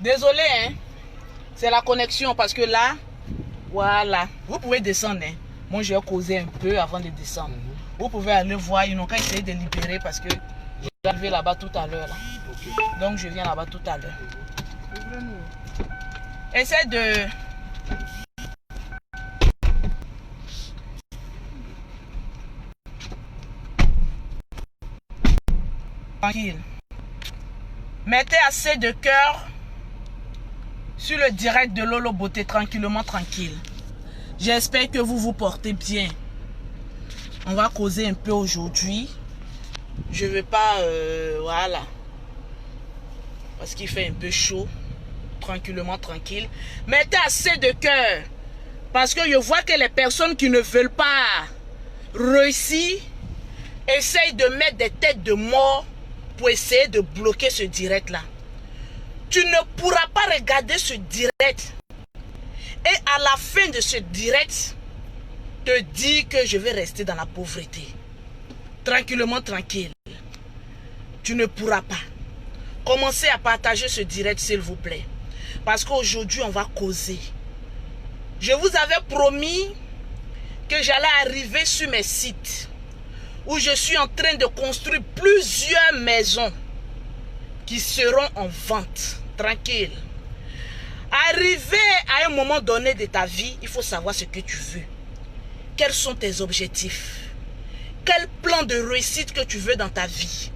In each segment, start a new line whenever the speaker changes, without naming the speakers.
Désolé, hein. C'est la connexion parce que là, voilà. Vous pouvez descendre, hein. Moi, je vais causer un peu avant de descendre. Vous pouvez aller voir, ils n'ont qu'à essayer de libérer parce que je vais arriver là-bas tout à l'heure. Là. Donc, je viens là-bas tout à l'heure. Essaie de... Tranquille. Mettez assez de cœur sur le direct de Lolo Beauté, tranquillement, tranquille. J'espère que vous vous portez bien. On va causer un peu aujourd'hui. Je ne veux pas... voilà. Parce qu'il fait un peu chaud. Tranquillement, tranquille. Mettez assez de cœur. Parce que je vois que les personnes qui ne veulent pas réussir essayent de mettre des têtes de mort pour essayer de bloquer ce direct-là. Tu ne pourras pas regarder ce direct et à la fin de ce direct te dire que je vais rester dans la pauvreté. Tranquillement, tranquille. Tu ne pourras pas. Commencez à partager ce direct, s'il vous plaît. Parce qu'aujourd'hui, on va causer. Je vous avais promis que j'allais arriver sur mes sites où je suis en train de construire plusieurs maisons qui seront en vente. Tranquille. Arriver à un moment donné de ta vie, il faut savoir ce que tu veux. Quels sont tes objectifs? Quel plan de réussite que tu veux dans ta vie?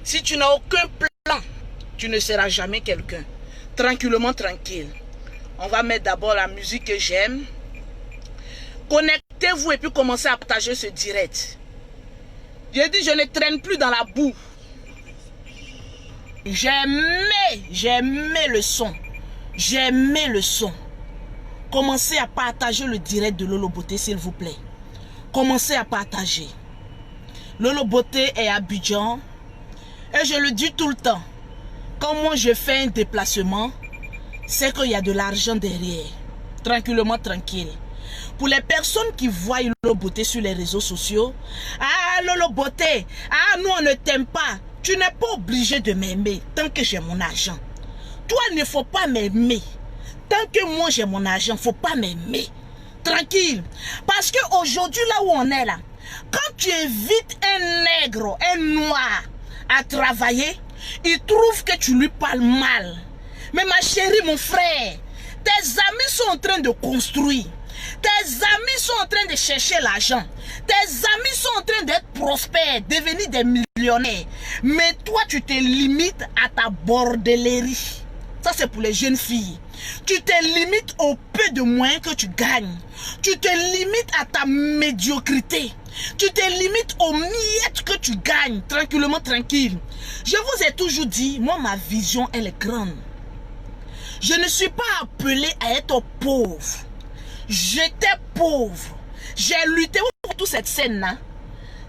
Si tu n'as aucun plan, tu ne seras jamais quelqu'un. Tranquillement, tranquille. On va mettre d'abord la musique que j'aime. Connectez-vous et puis commencez à partager ce direct. J'ai dit, je ne traîne plus dans la boue. J'aimais le son. J'aimais le son. Commencez à partager le direct de Lolo Beauté, s'il vous plaît. Commencez à partager. Lolo Beauté est à Abidjan. Et je le dis tout le temps. Quand moi je fais un déplacement, c'est qu'il y a de l'argent derrière. Tranquillement, tranquille. Pour les personnes qui voient Lolo Beauté sur les réseaux sociaux, ah Lolo Beauté, ah nous on ne t'aime pas. Tu n'es pas obligé de m'aimer tant que j'ai mon argent. Toi, il ne faut pas m'aimer. Tant que moi j'ai mon argent, il ne faut pas m'aimer. Tranquille. Parce qu'aujourd'hui, là où on est là, quand tu invites un nègre, un noir à travailler, il trouve que tu lui parles mal. Mais ma chérie, mon frère, tes amis sont en train de construire. Tes amis sont en train de chercher l'argent. Tes amis sont en train d'être prospères, devenir des millionnaires. Mais toi, tu te limites à ta bordellerie. Ça, c'est pour les jeunes filles. Tu te limites au peu de moyens que tu gagnes. Tu te limites à ta médiocrité. Tu te limites aux miettes que tu gagnes. Tranquillement, tranquille. Je vous ai toujours dit, moi, ma vision, elle est grande. Je ne suis pas appelé à être pauvre. J'étais pauvre. J'ai lutté pour toute cette scène-là.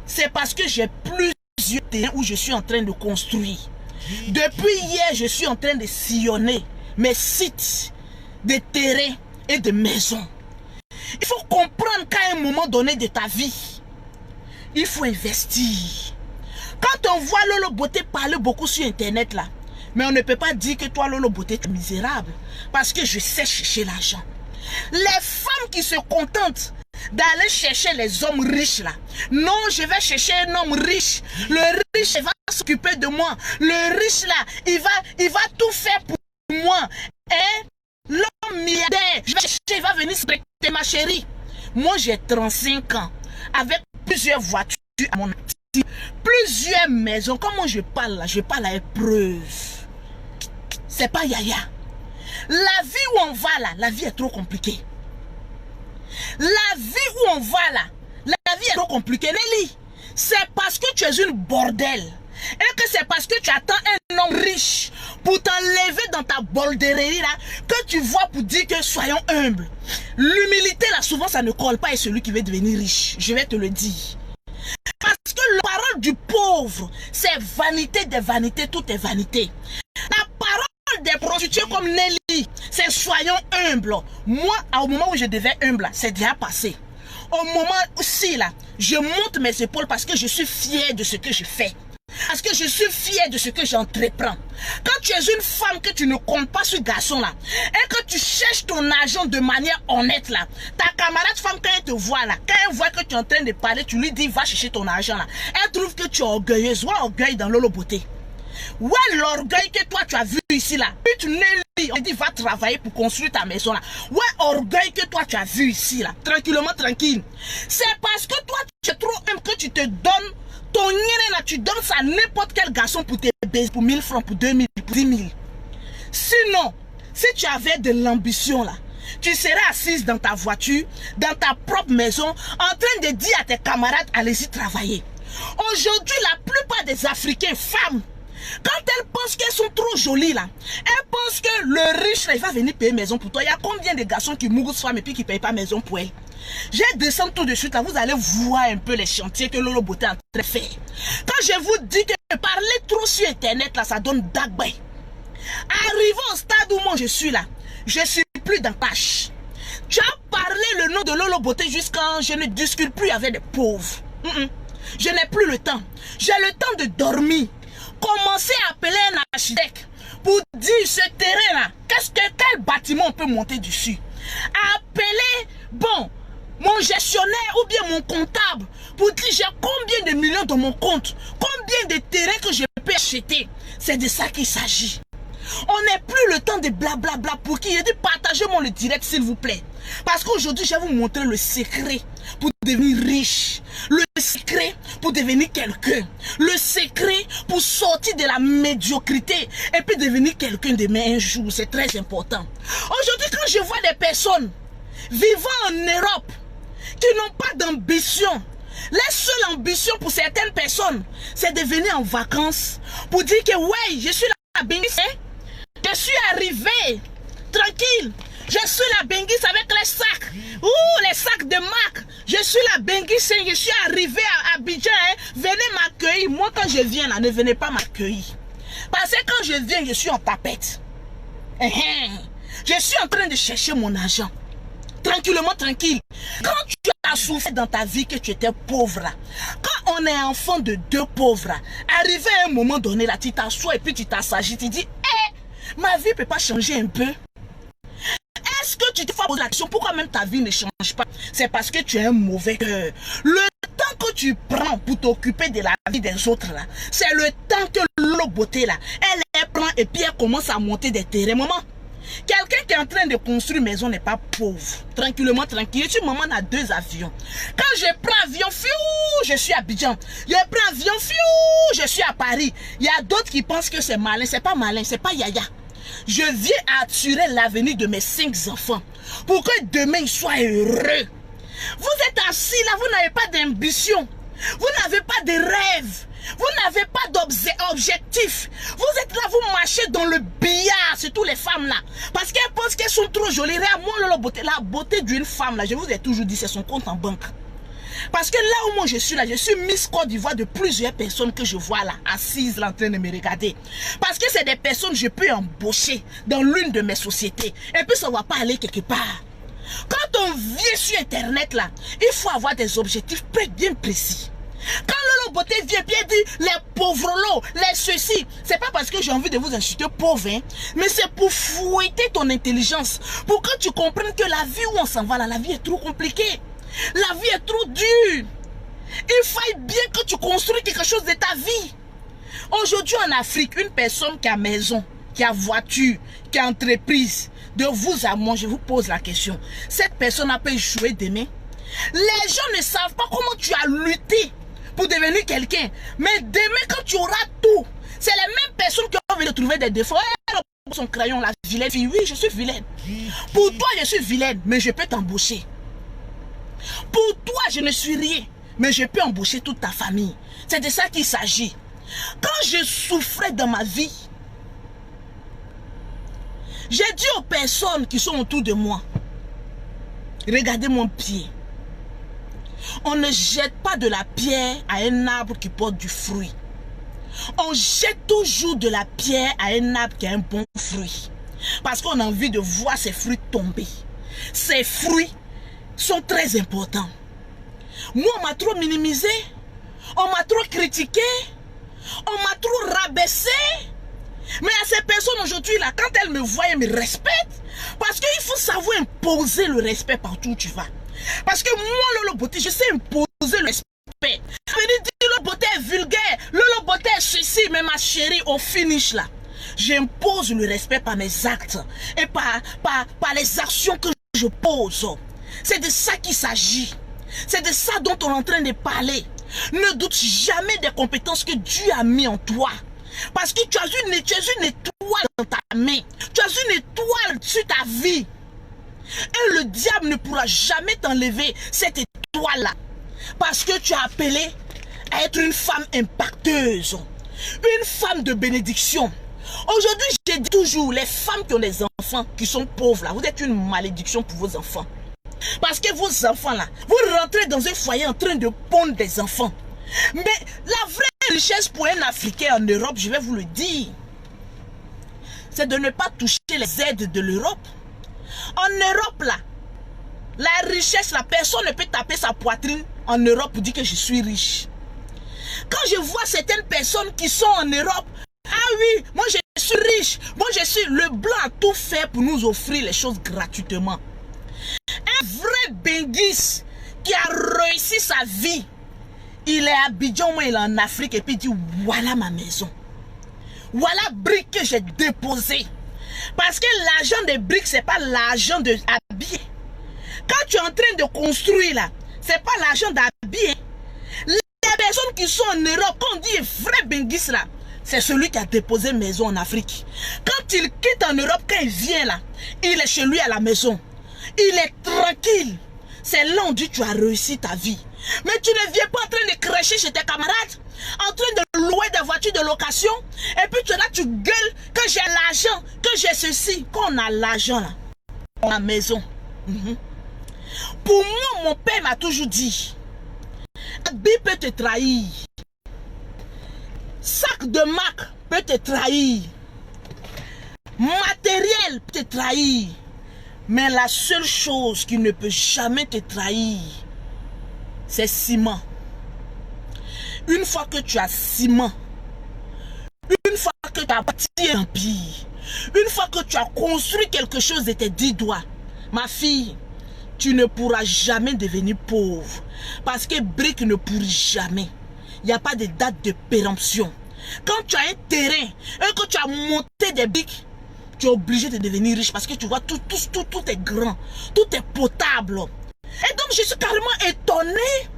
C'est parce que j'ai plusieurs terrains où je suis en train de construire. Depuis hier, je suis en train de sillonner mes sites de terrains et de maisons. Il faut comprendre qu'à un moment donné de ta vie, il faut investir. Quand on voit Lolo Beauté parler beaucoup sur Internet là, mais on ne peut pas dire que toi Lolo Beauté tu es misérable parce que je sais chercher l'argent. Les femmes qui se contentent d'aller chercher les hommes riches là. Non, je vais chercher un homme riche. Le riche va s'occuper de moi. Le riche là, il va tout faire pour moi. Et l'homme milliardaire, je vais chercher, il va venir se prêter ma chérie. Moi j'ai 35 ans avec plusieurs voitures à mon actif, plusieurs maisons. Comment je parle là? Je parle à épreuve. C'est pas yaya. La vie où on va là, la vie est trop compliquée. La vie où on va là, la vie est trop compliquée. Nelly, c'est parce que tu es une bordel. Et que c'est parce que tu attends un homme riche pour t'enlever dans ta bordellerie là, que tu vois pour dire que soyons humbles. L'humilité là, souvent ça ne colle pas avec celui qui veut devenir riche. Je vais te le dire. Parce que la parole du pauvre, c'est vanité des vanités, tout est vanité. La parole des prostituées comme Nelly, c'est soyons humbles. Moi, au moment où je devais humble, c'est déjà passé. Au moment aussi là, je monte mes épaules parce que je suis fier de ce que je fais. Parce que je suis fière de ce que j'entreprends. Quand tu es une femme que tu ne comptes pas ce garçon-là, et que tu cherches ton argent de manière honnête là, ta camarade femme quand elle te voit là, quand elle voit que tu es en train de parler, tu lui dis va chercher ton argent là. Elle trouve que tu es orgueilleuse. Ouais, orgueil dans Lolo Beauté. Ouais, l'orgueil que toi tu as vu ici là. Puis tu n'es lui, on dit va travailler pour construire ta maison là. Ouais, orgueil que toi tu as vu ici là. Tranquillement, tranquille. C'est parce que toi tu es trop humble que tu te donnes ton nien là, tu donnes ça à n'importe quel garçon pour te baiser pour 1000 francs, pour 2000, pour 10 000. Sinon, si tu avais de l'ambition là, tu serais assise dans ta voiture, dans ta propre maison, en train de dire à tes camarades, allez-y travailler. Aujourd'hui, la plupart des Africains, femmes, quand elles pensent qu'elles sont trop jolies là, elles pensent que le riche là, il va venir payer maison pour toi. Il y a combien de garçons qui mourent de femmes et puis qui ne payent pas maison pour elles? Je descends tout de suite là, vous allez voir un peu les chantiers que Lolo Beauté est en train de faire. Quand je vous dis que parler trop sur internet là, ça donne dagbay. Arrivé au stade où moi je suis là, je suis plus dans tâche. Tu as parlé le nom de Lolo Beauté jusqu'à je ne discute plus avec des pauvres. Je n'ai plus le temps. J'ai le temps de dormir. Commencer à appeler un architecte pour dire ce terrain là, quel bâtiment on peut monter dessus. Appeler, bon, mon gestionnaire ou bien mon comptable pour dire j'ai combien de millions dans mon compte, combien de terrains que je peux acheter. C'est de ça qu'il s'agit. On n'a plus le temps de blablabla pour qui. Il dit partagez-moi le direct s'il vous plaît. Parce qu'aujourd'hui je vais vous montrer le secret pour devenir riche. Le secret pour devenir quelqu'un. Le secret pour sortir de la médiocrité et puis devenir quelqu'un demain un jour. C'est très important. Aujourd'hui quand je vois des personnes vivant en Europe qui n'ont pas d'ambition, la seule ambition pour certaines personnes, c'est de venir en vacances pour dire que ouais, je suis la Benguis, je suis arrivé, tranquille, je suis la Benguis avec les sacs, les sacs de marque, je suis la Benguis, je suis arrivé à Abidjan, venez m'accueillir. Moi quand je viens là, ne venez pas m'accueillir, parce que quand je viens, je suis en tapette, je suis en train de chercher mon argent. Tranquillement, tranquille. Quand tu as souffert dans ta vie que tu étais pauvre là, quand on est enfant de deux pauvres là, arrivé à un moment donné là, tu t'assois et puis tu t'assagis, tu dis, ma vie ne peut pas changer un peu. Est-ce que tu te fais poser la question, pourquoi même ta vie ne change pas? C'est parce que tu as un mauvais cœur. Le temps que tu prends pour t'occuper de la vie des autres là, c'est le temps que Lolo Beauté là, elle prend et puis elle commence à monter des terrains. Maman, quelqu'un qui est en train de construire une maison n'est pas pauvre. Tranquillement, tranquille. Je suis maman à 2 avions. Quand je prends avion, je suis à Abidjan. Je prends avion, je suis à Paris. Il y a d'autres qui pensent que c'est malin. C'est pas malin, c'est pas yaya. Je viens assurer l'avenir de mes 5 enfants pour que demain ils soient heureux. Vous êtes assis là, vous n'avez pas d'ambition. Vous n'avez pas de rêve. Vous n'avez pas d'objectif. Vous êtes là, vous marchez dans le billard, surtout les femmes là. Parce qu'elles pensent qu'elles sont trop jolies. La beauté d'une femme là, je vous ai toujours dit, c'est son compte en banque. Parce que là où moi je suis là, je suis Miss Côte d'Ivoire de plusieurs personnes que je vois là, assises là en train de me regarder. Parce que c'est des personnes que je peux embaucher dans l'une de mes sociétés. Et puis ça ne va pas aller quelque part. Quand on vient sur internet là, il faut avoir des objectifs bien précis. Quand Lolo Beauté vient bien dire les pauvres lots, les ceci, c'est pas parce que j'ai envie de vous insulter pauvre, hein, mais c'est pour fouetter ton intelligence, pour que tu comprennes que la vie où on s'en va là, la vie est trop compliquée, la vie est trop dure. Il faut bien que tu construis quelque chose de ta vie. Aujourd'hui en Afrique, une personne qui a maison, qui a voiture, qui a entreprise, de vous à moi, je vous pose la question, cette personne peut échouer demain. Les gens ne savent pas comment tu as lutté pour devenir quelqu'un. Mais demain, quand tu auras tout, c'est les mêmes personnes qui ont envie de trouver des défauts. Son crayon, la vilaine fille. Oui, je suis vilaine. Pour toi, je suis vilaine, mais je peux t'embaucher. Pour toi, je ne suis rien, mais je peux embaucher toute ta famille. C'est de ça qu'il s'agit. Quand je souffrais dans ma vie, j'ai dit aux personnes qui sont autour de moi, regardez mon pied. On ne jette pas de la pierre à un arbre qui porte du fruit. On jette toujours de la pierre à un arbre qui a un bon fruit. Parce qu'on a envie de voir ses fruits tomber. Ces fruits sont très importants. Moi, on m'a trop minimisé. On m'a trop critiqué. On m'a trop rabaissé. Mais à ces personnes aujourd'hui là, quand elles me voient, elles me respectent. Parce qu'il faut savoir imposer le respect partout où tu vas. Parce que moi, Lolo Beauté, je sais imposer le respect. Venez dire Lolo Beauté est vulgaire, Lolo Beauté est ceci, mais ma chérie, au finish là, j'impose le respect par mes actes et par les actions que je pose. C'est de ça qu'il s'agit. C'est de ça dont on est en train de parler. Ne doute jamais des compétences que Dieu a mis en toi. Parce que tu as une étoile dans ta main. Tu as une étoile sur ta vie. Et le diable ne pourra jamais t'enlever cette étoile-là. Parce que tu as appelé à être une femme impacteuse. Une femme de bénédiction. Aujourd'hui, je dis toujours, les femmes qui ont des enfants, qui sont pauvres, là, vous êtes une malédiction pour vos enfants. Parce que vos enfants, là, vous rentrez dans un foyer en train de pondre des enfants. Mais la vraie richesse pour un Africain en Europe, je vais vous le dire, c'est de ne pas toucher les aides de l'Europe. En Europe, là, la richesse, la personne ne peut taper sa poitrine en Europe pour dire que je suis riche. Quand je vois certaines personnes qui sont en Europe, ah oui, moi je suis riche, moi je suis... Le blanc a tout fait pour nous offrir les choses gratuitement. Un vrai Benguis qui a réussi sa vie, il est à Abidjan, moi il est en Afrique et puis il dit voilà ma maison. Voilà briques que j'ai déposées. Parce que l'argent des briques, c'est pas l'argent de habiller. Quand tu es en train de construire là, c'est pas l'argent d'habiller. Les personnes qui sont en Europe, quand on dit vrai Benguis là, c'est celui qui a déposé maison en Afrique. Quand il quitte en Europe, quand il vient là, il est chez lui à la maison. Il est tranquille. C'est là on dit tu as réussi ta vie. Mais tu ne viens pas en train de crêcher chez tes camarades, en train de louer des voitures de location, et puis tu es là, tu gueules que j'ai l'argent, que j'ai ceci. Quand on a l'argent là, on a la maison. Pour moi, mon père m'a toujours dit, habit peut te trahir, sac de marque peut te trahir, matériel peut te trahir, mais la seule chose qui ne peut jamais te trahir, c'est ciment. Une fois que tu as ciment, une fois que tu as bâti un empire, une fois que tu as construit quelque chose de tes 10 doigts, ma fille, tu ne pourras jamais devenir pauvre. Parce que brique ne pourrit jamais. Il n'y a pas de date de péremption. Quand tu as un terrain et que tu as monté des briques, tu es obligé de devenir riche parce que tu vois, tout est grand, tout est potable. Et donc, je suis carrément étonné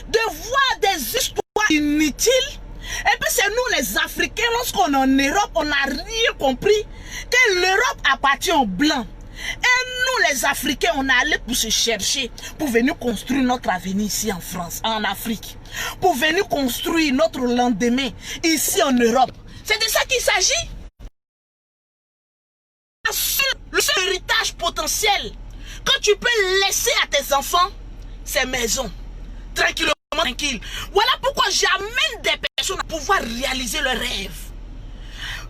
de voir des histoires inutiles. Et puis, c'est nous les Africains, lorsqu'on est en Europe, on n'a rien compris que l'Europe appartient aux Blancs. Et nous, les Africains, on est allés pour se chercher, pour venir construire notre avenir ici en France, en Afrique. Pour venir construire notre lendemain ici en Europe. C'est de ça qu'il s'agit. Le seul héritage potentiel que tu peux laisser à tes enfants, c'est maison. Tranquillement, tranquille. Voilà pourquoi j'amène des personnes à pouvoir réaliser leurs rêves.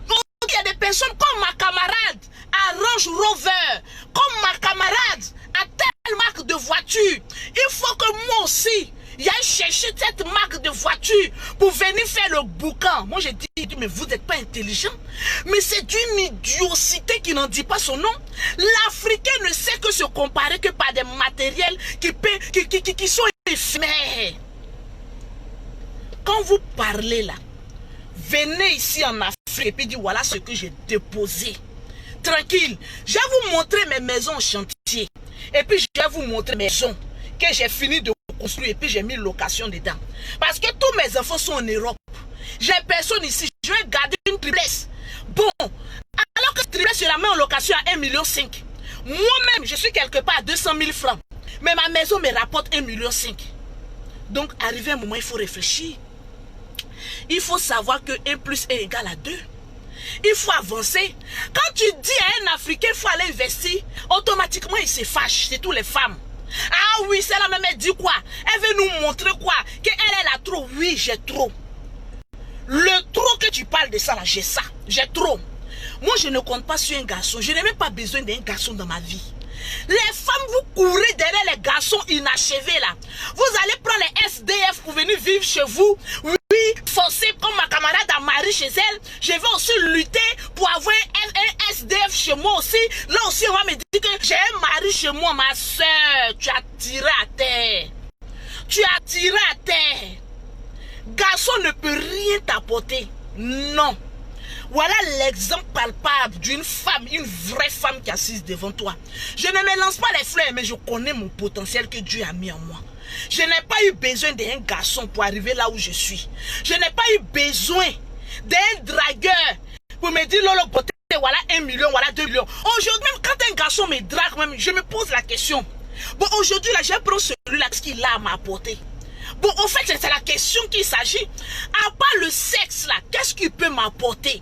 Donc, il y a des personnes comme ma camarade à Range Rover, comme ma camarade à telle marque de voiture. Il faut que moi aussi, j'aille chercher cette marque de voiture pour venir faire le boucan. Moi, j'ai dit, mais vous n'êtes pas intelligent. Mais c'est d'une idiocité qui n'en dit pas son nom. L'Africain ne sait que se comparer que par des matériels qui sont éphémères. Quand vous parlez là, venez ici en Afrique et puis dites, voilà ce que j'ai déposé. Tranquille, je vais vous montrer mes maisons en chantier. Et puis je vais vous montrer mes maisons que j'ai fini de construire et puis j'ai mis location dedans. Parce que tous mes enfants sont en Europe. J'ai personne ici. Je vais garder une triplesse. Bon, alors que triplesse, je la mets en location à 1,5 million. Moi-même, je suis quelque part à 200 000 francs. Mais ma maison me rapporte 1,5 million. Donc, arrivé un moment, il faut réfléchir. Il faut savoir que 1 plus 1 égale à 2. Il faut avancer. Quand tu dis à un Africain qu'il faut aller investir, automatiquement il se fâche. C'est tous les femmes. Ah oui, c'est la même, elle dit quoi? Elle veut nous montrer quoi? Qu'elle a trop. Oui, j'ai trop. Le trop que tu parles de ça là, j'ai ça. J'ai trop. Moi, je ne compte pas sur un garçon. Je n'ai même pas besoin d'un garçon dans ma vie. Les femmes, vous courez derrière les garçons inachevés là. Vous allez prendre les SDF pour venir vivre chez vous. Oui, forcer comme ma camarade à marier chez elle. Je vais aussi lutter pour avoir un SDF chez moi aussi. Là aussi, on va me dire que j'ai un mari chez moi, ma soeur. Tu as tiré à terre. Tu as tiré à terre. Garçon ne peut rien t'apporter. Non. Voilà l'exemple palpable d'une femme, une vraie femme qui est assise devant toi. Je ne me lance pas les fleurs, mais je connais mon potentiel que Dieu a mis en moi. Je n'ai pas eu besoin d'un garçon pour arriver là où je suis. Je n'ai pas eu besoin d'un dragueur pour me dire Lolo Beauté, voilà 1 million, voilà 2 millions. Aujourd'hui, même quand un garçon me drague, même, je me pose la question. Bon, aujourd'hui, là, je prends celui-là, ce qu'il a à m'apporter. Bon, en fait, c'est la question qu'il s'agit. À part le sexe, là, qu'est-ce qu'il peut m'apporter?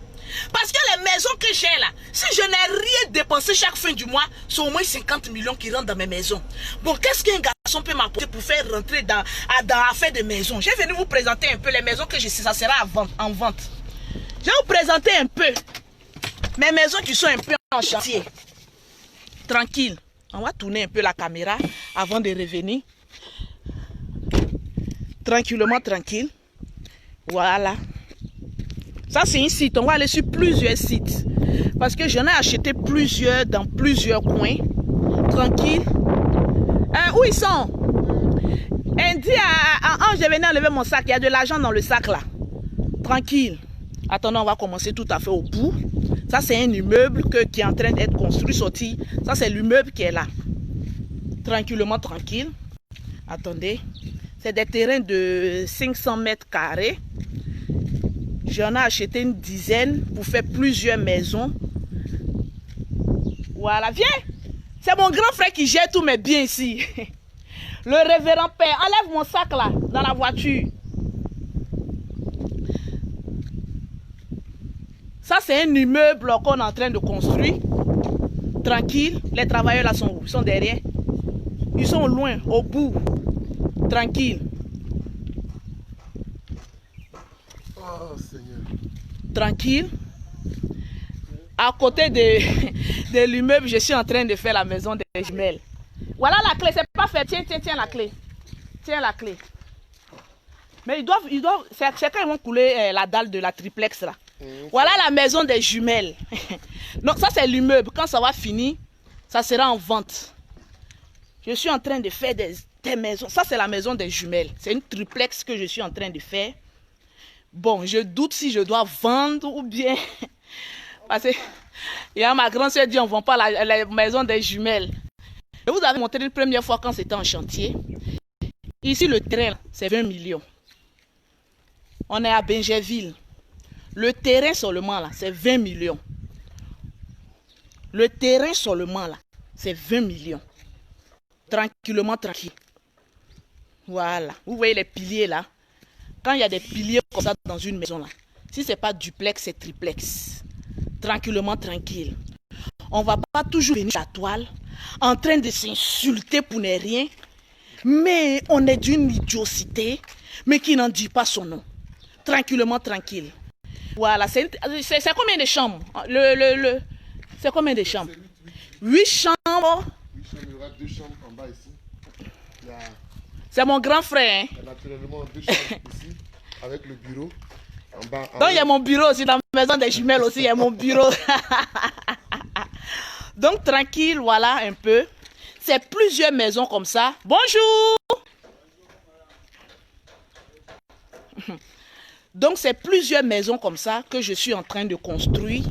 Parce que les maisons que j'ai là, si je n'ai rien dépensé chaque fin du mois, c'est au moins 50 millions qui rentrent dans mes maisons. Bon, qu'est-ce qu'un garçon peut m'apporter pour faire rentrer dans l'affaire de maison? Je vais venir vous présenter un peu les maisons que je sais, ça sera en vente. Je vais vous présenter un peu mes maisons qui sont un peu en chantier. Tranquille. On va tourner un peu la caméra avant de revenir. Tranquillement, tranquille. Voilà. Ça, c'est un site. On va aller sur plusieurs sites. Parce que j'en ai acheté plusieurs dans plusieurs coins. Tranquille. Où ils sont? Dis à Ange de venir enlever mon sac. Il y a de l'argent dans le sac là. Tranquille. Attendez, on va commencer tout à fait au bout. Ça, c'est un immeuble qui est en train d'être construit, sorti. Ça, c'est l'immeuble qui est là. Tranquillement, tranquille. Attendez. C'est des terrains de 500 mètres carrés. J'en ai acheté une dizaine pour faire plusieurs maisons. Voilà, viens. C'est mon grand frère qui gère tous mes biens ici. Le révérend père, enlève mon sac là, dans la voiture. Ça, c'est un immeuble qu'on est en train de construire. Tranquille. Les travailleurs là sont où? Ils sont derrière. Ils sont loin, au bout. Tranquille.
Oh, Seigneur.
Tranquille. À côté de l'immeuble, je suis en train de faire la maison des jumelles. Voilà la clé, c'est pas fait. Tiens, tiens, tiens la clé. Tiens la clé. Mais ils doivent, c'est quand ils vont couler la dalle de la triplex là. Voilà la maison des jumelles. Non, ça c'est l'immeuble. Quand ça va finir, ça sera en vente. Je suis en train de faire des maisons. Ça c'est la maison des jumelles. C'est une triplex que je suis en train de faire. Bon, je doute si je dois vendre ou bien... Parce que il y a ma grande soeur dit on ne vend pas la maison des jumelles. Je vous avais montré la première fois quand c'était en chantier. Ici, le terrain, c'est 20 millions. On est à Benjerville. Le terrain seulement, là, c'est 20 millions. Le terrain seulement, là, c'est 20 millions. Tranquillement, tranquille. Voilà. Vous voyez les piliers, là. Quand il y a des piliers comme ça dans une maison, là, si ce n'est pas duplex, c'est triplex. Tranquillement, tranquille. On ne va pas toujours venir à la toile en train de s'insulter pour ne rien. Mais on est d'une idiocité, mais qui n'en dit pas son nom. Tranquillement, tranquille. Voilà, c'est combien de chambres? C'est combien de chambres? 8 chambres.
8 chambres, il y aura 2 chambres en bas ici.
C'est mon grand frère. Hein?
Il y a naturellement 2 chambres ici, avec le bureau. En bas,
donc il y a mon bureau aussi, dans la maison des jumelles aussi, il y a mon bureau. Donc tranquille, voilà un peu. C'est plusieurs maisons comme ça. Bonjour. Donc c'est plusieurs maisons comme ça que je suis en train de construire.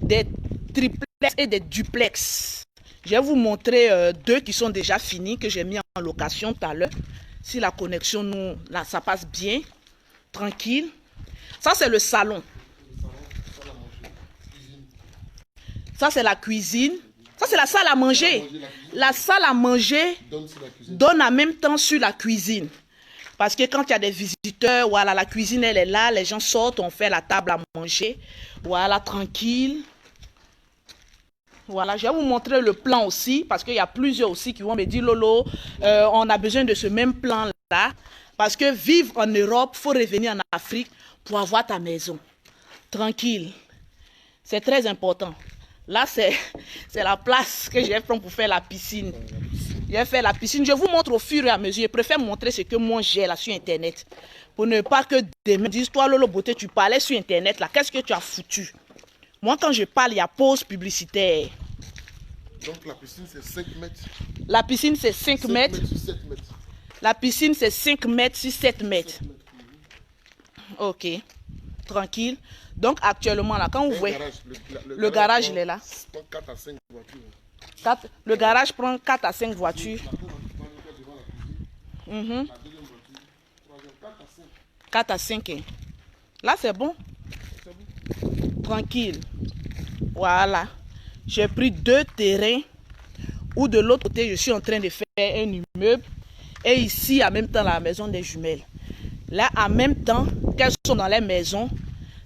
Des triplex et des duplex. Je vais vous montrer 2 qui sont déjà finis, que j'ai mis en location tout à l'heure. Si la connexion, là, ça passe bien. Tranquille. Ça, c'est le salon. Ça, c'est la cuisine. Ça, c'est la salle à manger. La salle à manger donne en même temps sur la cuisine. Parce que quand il y a des visiteurs, voilà, la cuisine, elle est là. Les gens sortent, on fait la table à manger. Voilà, tranquille. Voilà, je vais vous montrer le plan aussi. Parce qu'il y a plusieurs aussi qui vont me dire, Lolo, on a besoin de ce même plan-là. Parce que vivre en Europe, il faut revenir en Afrique pour avoir ta maison. Tranquille. C'est très important. Là, c'est la place que je vais prendre pour faire la piscine. J'ai fait la piscine. Je vous montre au fur et à mesure. Je préfère montrer ce que moi j'ai là sur Internet. Pour ne pas que demain disent, toi Lolo Beauté, tu parlais sur Internet là. Qu'est-ce que tu as foutu? Moi quand je parle, il y a pause publicitaire.
Donc la piscine c'est 5 mètres.
La piscine c'est 5 mètres.
Sur 7 mètres.
La piscine c'est 5 mètres sur 7 mètres. Ok. Tranquille. Donc actuellement là, quand vous voyez, le garage il est là.
4 à 5 voitures.
Le garage prend 4 à 5 voitures. 4 à 5. Hein. Là c'est bon. Tranquille. Voilà. J'ai pris 2 terrains où de l'autre côté je suis en train de faire un immeuble. Et ici en même temps la maison des jumelles. Là en même temps qu'elles sont dans les maisons,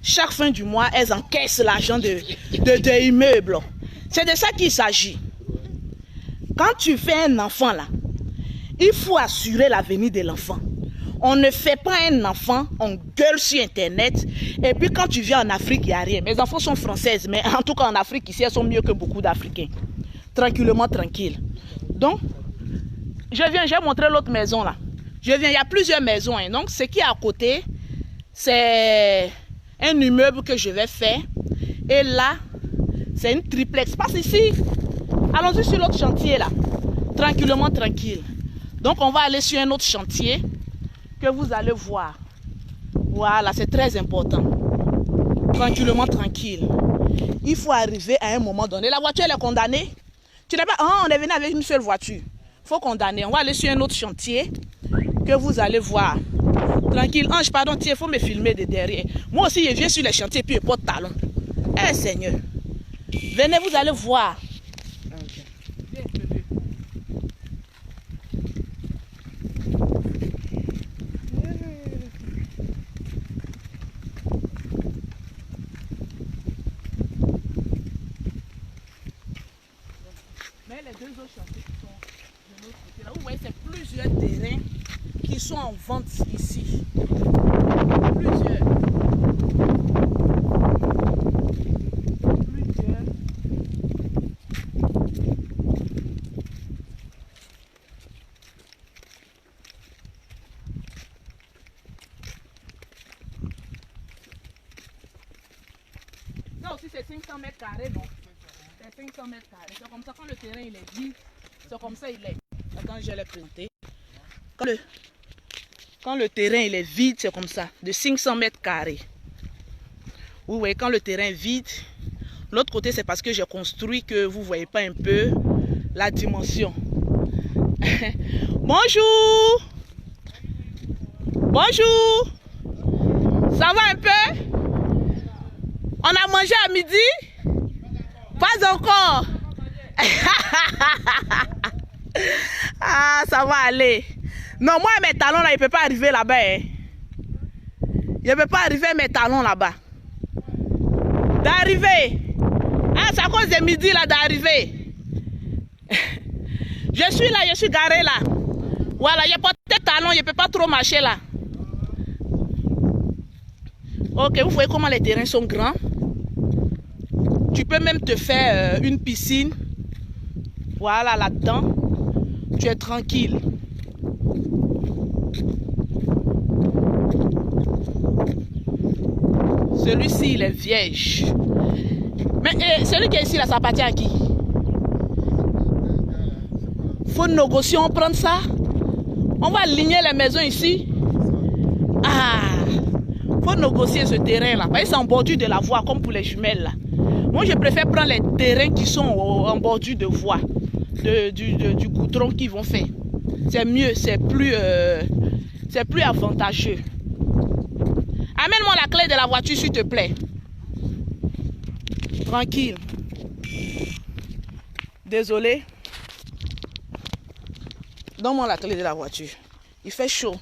chaque fin du mois elles encaissent l'argent de immeubles. C'est de ça qu'il s'agit. Quand tu fais un enfant là, il faut assurer l'avenir de l'enfant. On ne fait pas un enfant, on gueule sur Internet. Et puis quand tu viens en Afrique, il n'y a rien. Mes enfants sont françaises, mais en tout cas en Afrique, ici, elles sont mieux que beaucoup d'Africains. Tranquillement, tranquille. Donc, je viens, j'ai montré l'autre maison là. Je viens, il y a plusieurs maisons. Hein. Donc, ce qui est à côté, c'est un immeuble que je vais faire. Et là, c'est une triplex. Passe ici. Allons-y sur l'autre chantier là. Tranquillement, tranquille. Donc, on va aller sur un autre chantier que vous allez voir. Voilà, c'est très important. Tranquillement, tranquille. Il faut arriver à un moment donné. La voiture, elle est condamnée. Tu n'es pas... Oh, on est venu avec une seule voiture. Il faut condamner. On va aller sur un autre chantier que vous allez voir. Tranquille. Ange, pardon, tiens, il faut me filmer de derrière. Moi aussi, je viens sur les chantiers puis je porte talon. Eh, Seigneur. Venez, vous allez voir. Mais les 2 autres chantiers qui sont de l'autre côté, là, vous voyez, c'est plusieurs terrains qui sont en vente ici. Plusieurs. Ça aussi, c'est 500 mètres carrés, non? C'est 500 mètres carrés. C'est comme ça, quand le terrain il est vide, c'est comme ça il est. Attends, je l'ai présenté. Quand le terrain il est vide, c'est comme ça, de 500 mètres carrés. Vous voyez, quand le terrain est vide, l'autre côté c'est parce que j'ai construit que vous ne voyez pas un peu la dimension. Bonjour! Bonjour! Ça va un peu? On a mangé à midi? Pas encore. Ah, ça va aller. Non, moi, mes talons là, il ne peut pas arriver là-bas. Hein. Il ne peut pas arriver mes talons là-bas. D'arriver. Ah, c'est à cause de midi là d'arriver. Je suis là, je suis garé là. Voilà, il n'y a pas de talons, il ne peut pas trop marcher là. Ok, vous voyez comment les terrains sont grands. Tu peux même te faire une piscine. Voilà, là-dedans. Tu es tranquille. Celui-ci, il est vierge. Mais celui qui est ici, là, ça appartient à qui? Faut négocier, on prend ça. On va aligner les maisons ici. Ah! Faut négocier ce terrain-là. C'est en bordure de la voie, comme pour les jumelles, là. Moi, je préfère prendre les terrains qui sont en bordure de voie, du goudron qu'ils vont faire. C'est mieux, c'est plus avantageux. Amène-moi la clé de la voiture, s'il te plaît. Tranquille. Désolé. Donne-moi la clé de la voiture. Il fait chaud.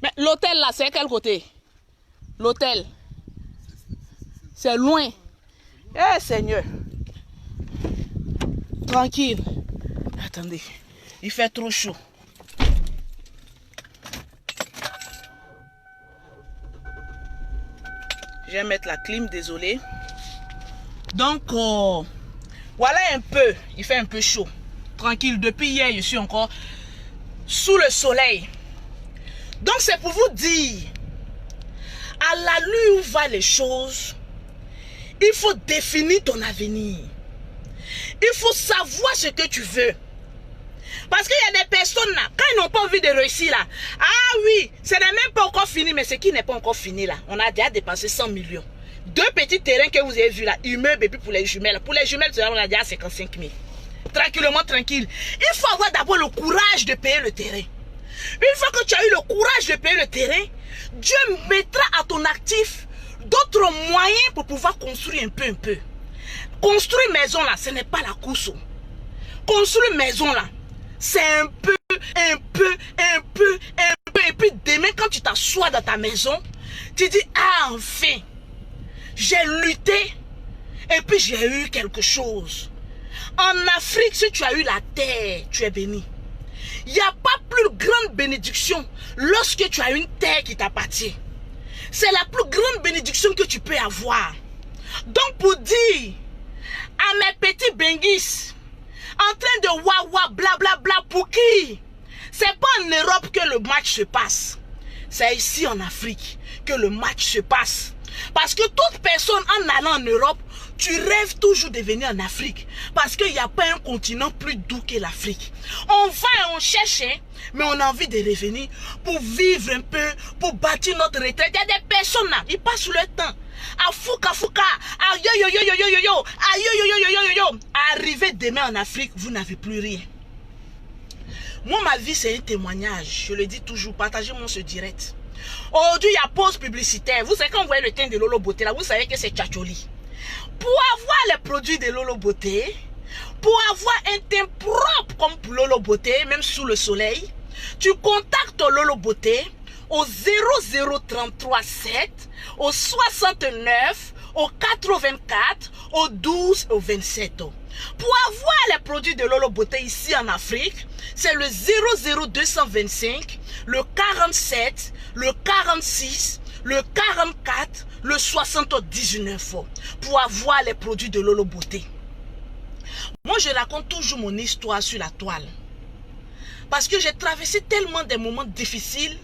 Mais l'hôtel là, c'est quel côté? L'hôtel. C'est loin. Eh Seigneur. Tranquille. Attendez. Il fait trop chaud. Je vais mettre la clim, désolé. Donc, voilà un peu. Il fait un peu chaud. Tranquille, depuis hier, je suis encore sous le soleil. Donc, c'est pour vous dire, à l'allure où vont les choses, il faut définir ton avenir. Il faut savoir ce que tu veux. Parce qu'il y a des personnes là, quand ils n'ont pas envie de réussir là, ah oui, ce n'est même pas encore fini, mais ce qui n'est pas encore fini là, on a déjà dépensé 100 millions. 2 petits terrains que vous avez vus là, immeubles et puis pour les jumelles. Pour les jumelles, on a déjà 55 000. Tranquillement, tranquille. Il faut avoir d'abord le courage de payer le terrain. Une fois que tu as eu le courage de payer le terrain, Dieu mettra à ton actif d'autres moyens pour pouvoir construire un peu. Construire maison là, ce n'est pas la course. Construire maison là, c'est un peu. Et puis demain, quand tu t'assois dans ta maison, tu dis, ah enfin, j'ai lutté et puis j'ai eu quelque chose. En Afrique, si tu as eu la terre, tu es béni. Il n'y a pas plus grande bénédiction lorsque tu as une terre qui t'appartient. C'est la plus grande bénédiction que tu peux avoir. Donc pour dire à mes petits benguis, en train de wawa, blablabla, pour qui? C'est pas en Europe que le match se passe. C'est ici en Afrique que le match se passe. Parce que toute personne en allant en Europe, tu rêves toujours de venir en Afrique. Parce qu'il n'y a pas un continent plus doux que l'Afrique. On va et on cherche, mais on a envie de revenir pour vivre un peu, pour bâtir notre retraite. Il y a des personnes là, ils passent le temps à fouka, à arriver demain en Afrique, vous n'avez plus rien. Moi, ma vie, c'est un témoignage. Je le dis toujours, partagez-moi ce direct. Aujourd'hui, il y a pause publicitaire. Vous savez, quand vous voyez le teint de Lolo Beauté, là, vous savez que c'est tchatcholi. Pour avoir les produits de Lolo Beauté, pour avoir un teint propre comme pour Lolo Beauté, même sous le soleil, tu contactes Lolo Beauté au 00337, au 69, au 84, au 12, au 27. Pour avoir les produits de Lolo Beauté ici en Afrique, c'est le 00225, le 47, le 46, le 44, le 79 pour avoir les produits de Lolo Beauté. Moi, je raconte toujours mon histoire sur la toile. Parce que j'ai traversé tellement de moments difficiles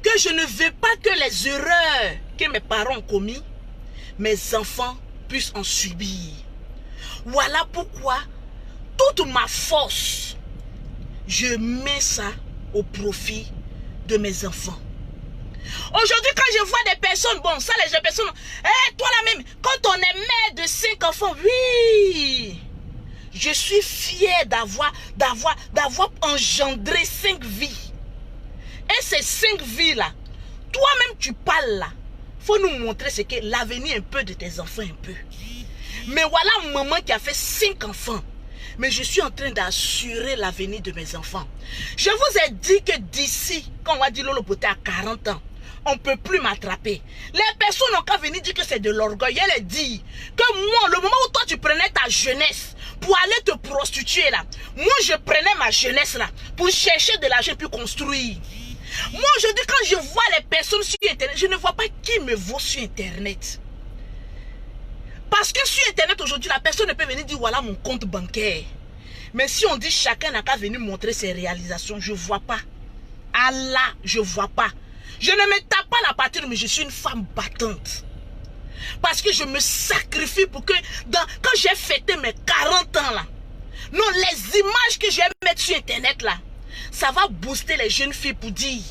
que je ne veux pas que les erreurs que mes parents ont commises, mes enfants puissent en subir. Voilà pourquoi toute ma force, je mets ça au profit de mes enfants. Aujourd'hui, quand je vois des personnes, bon, ça, les personnes, toi là même, quand on est mère de 5 enfants, oui, je suis fière d'avoir engendré 5 vies. Et ces 5 vies-là, toi-même, tu parles là. Il faut nous montrer ce qu'est l'avenir un peu de tes enfants, un peu. Mais voilà maman qui a fait 5 enfants. Mais je suis en train d'assurer l'avenir de mes enfants. Je vous ai dit que d'ici, quand on va dire Lolo Beauté à 40 ans, on ne peut plus m'attraper. Les personnes n'ont qu'à venir dire que c'est de l'orgueil. Elle dit que moi, le moment où toi tu prenais ta jeunesse pour aller te prostituer là, moi je prenais ma jeunesse là pour chercher de l'argent puis construire. Moi aujourd'hui quand je vois les personnes sur internet, je ne vois pas qui me vaut sur internet. Parce que sur internet aujourd'hui, la personne ne peut venir dire voilà mon compte bancaire. Mais si on dit chacun n'a qu'à venir montrer ses réalisations, je ne vois pas. Allah, je ne vois pas. Je ne me tape pas la partie, mais je suis une femme battante. Parce que je me sacrifie pour que, quand j'ai fêté mes 40 ans là, non, les images que je vais mettre sur internet là, ça va booster les jeunes filles pour dire,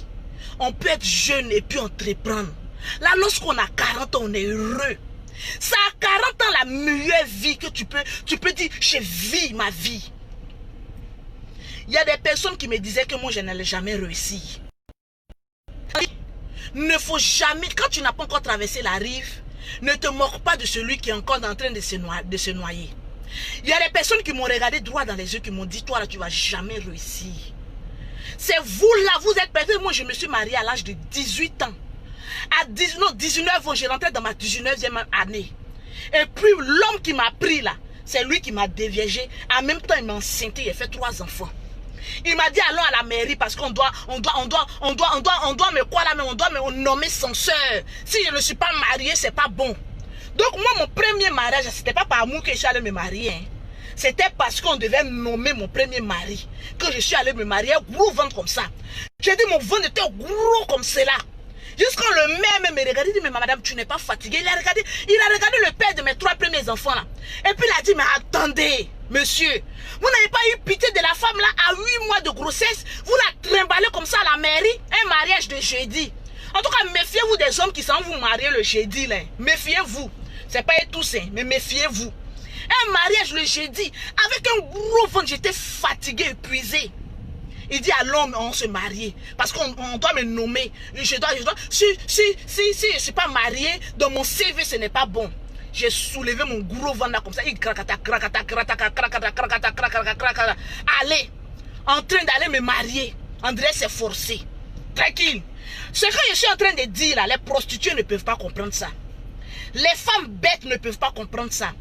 on peut être jeune et puis entreprendre. Là, lorsqu'on a 40 ans, on est heureux. C'est à 40 ans la meilleure vie que tu peux dire, je vis ma vie. Il y a des personnes qui me disaient que moi, je n'allais jamais réussir. Ne faut jamais, quand tu n'as pas encore traversé la rive, ne te moque pas de celui qui est encore en train de se noyer. Il y a des personnes qui m'ont regardé droit dans les yeux, qui m'ont dit, toi là, tu ne vas jamais réussir. C'est vous là, vous êtes perdu. Moi, je me suis mariée à l'âge de 18 ans. À 19 ans, j'ai rentré dans ma 19e année. Et puis, l'homme qui m'a pris là, c'est lui qui m'a déviégé. En même temps, il m'a enceinté, il a fait 3 enfants. Il m'a dit allons à la mairie parce qu'on doit me quoi là, mais on doit me nommer censeur. Si je ne suis pas mariée, c'est pas bon. Donc moi, mon premier mariage, c'était pas par amour que je suis allée me marier. Hein. C'était parce qu'on devait nommer mon premier mari que je suis allée me marier, gros ventre comme ça. J'ai dit mon ventre était gros comme cela. Jusqu'à le même me regarde, il dit mais madame, tu n'es pas fatiguée. Il a regardé le père de mes 3 premiers enfants là. Et puis il a dit mais attendez, monsieur, vous n'avez pas eu pitié de la femme là à 8 mois de grossesse, vous la trimballez comme ça à la mairie, un mariage de jeudi. En tout cas, méfiez-vous des hommes qui s'en vous marier le jeudi là. Méfiez-vous. C'est pas tous, hein, mais méfiez-vous. Un mariage le jeudi, avec un gros ventre, j'étais fatigué, épuisé. Il dit allons, on se marie. Parce qu'on doit me nommer. Si je ne suis pas marié, dans mon CV, ce n'est pas bon. J'ai soulevé mon gros ventre là comme ça. Il allez, en train d'aller me marier. André s'est forcé. Tranquille. Ce que je suis en train de dire là, les prostituées ne peuvent pas comprendre ça. Les femmes bêtes ne peuvent pas comprendre ça.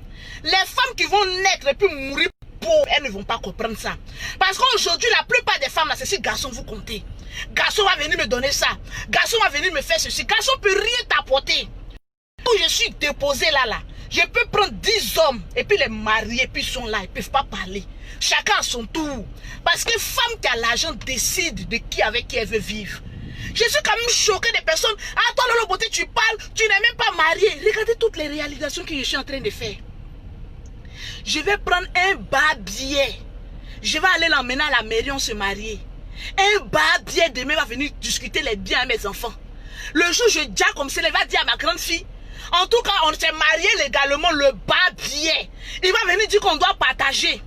Les femmes qui vont naître et puis mourir pauvres, elles ne vont pas comprendre ça. Parce qu'aujourd'hui, la plupart des femmes là, c'est si garçon vous comptez. Garçon va venir me donner ça. Garçon va venir me faire ceci. Garçon ne peut rien t'apporter. Quand je suis déposé là, je peux prendre 10 hommes et puis les marier, puis ils sont là, ils ne peuvent pas parler. Chacun à son tour. Parce que femme qui a l'argent décide de qui avec qui elle veut vivre. Je suis quand même choqué des personnes. Ah, toi, Lolo Beauté, tu parles, tu n'es même pas marié. Regardez toutes les réalisations que je suis en train de faire. Je vais prendre un bas-billet. Je vais aller l'emmener à la mairie, on se marie. Un bas-billet demain va venir discuter les biens à mes enfants. Le jour où je dis comme ça, il va dire à ma grande fille. En tout cas, on s'est marié légalement, le bas-billet. Il va venir dire qu'on doit partager.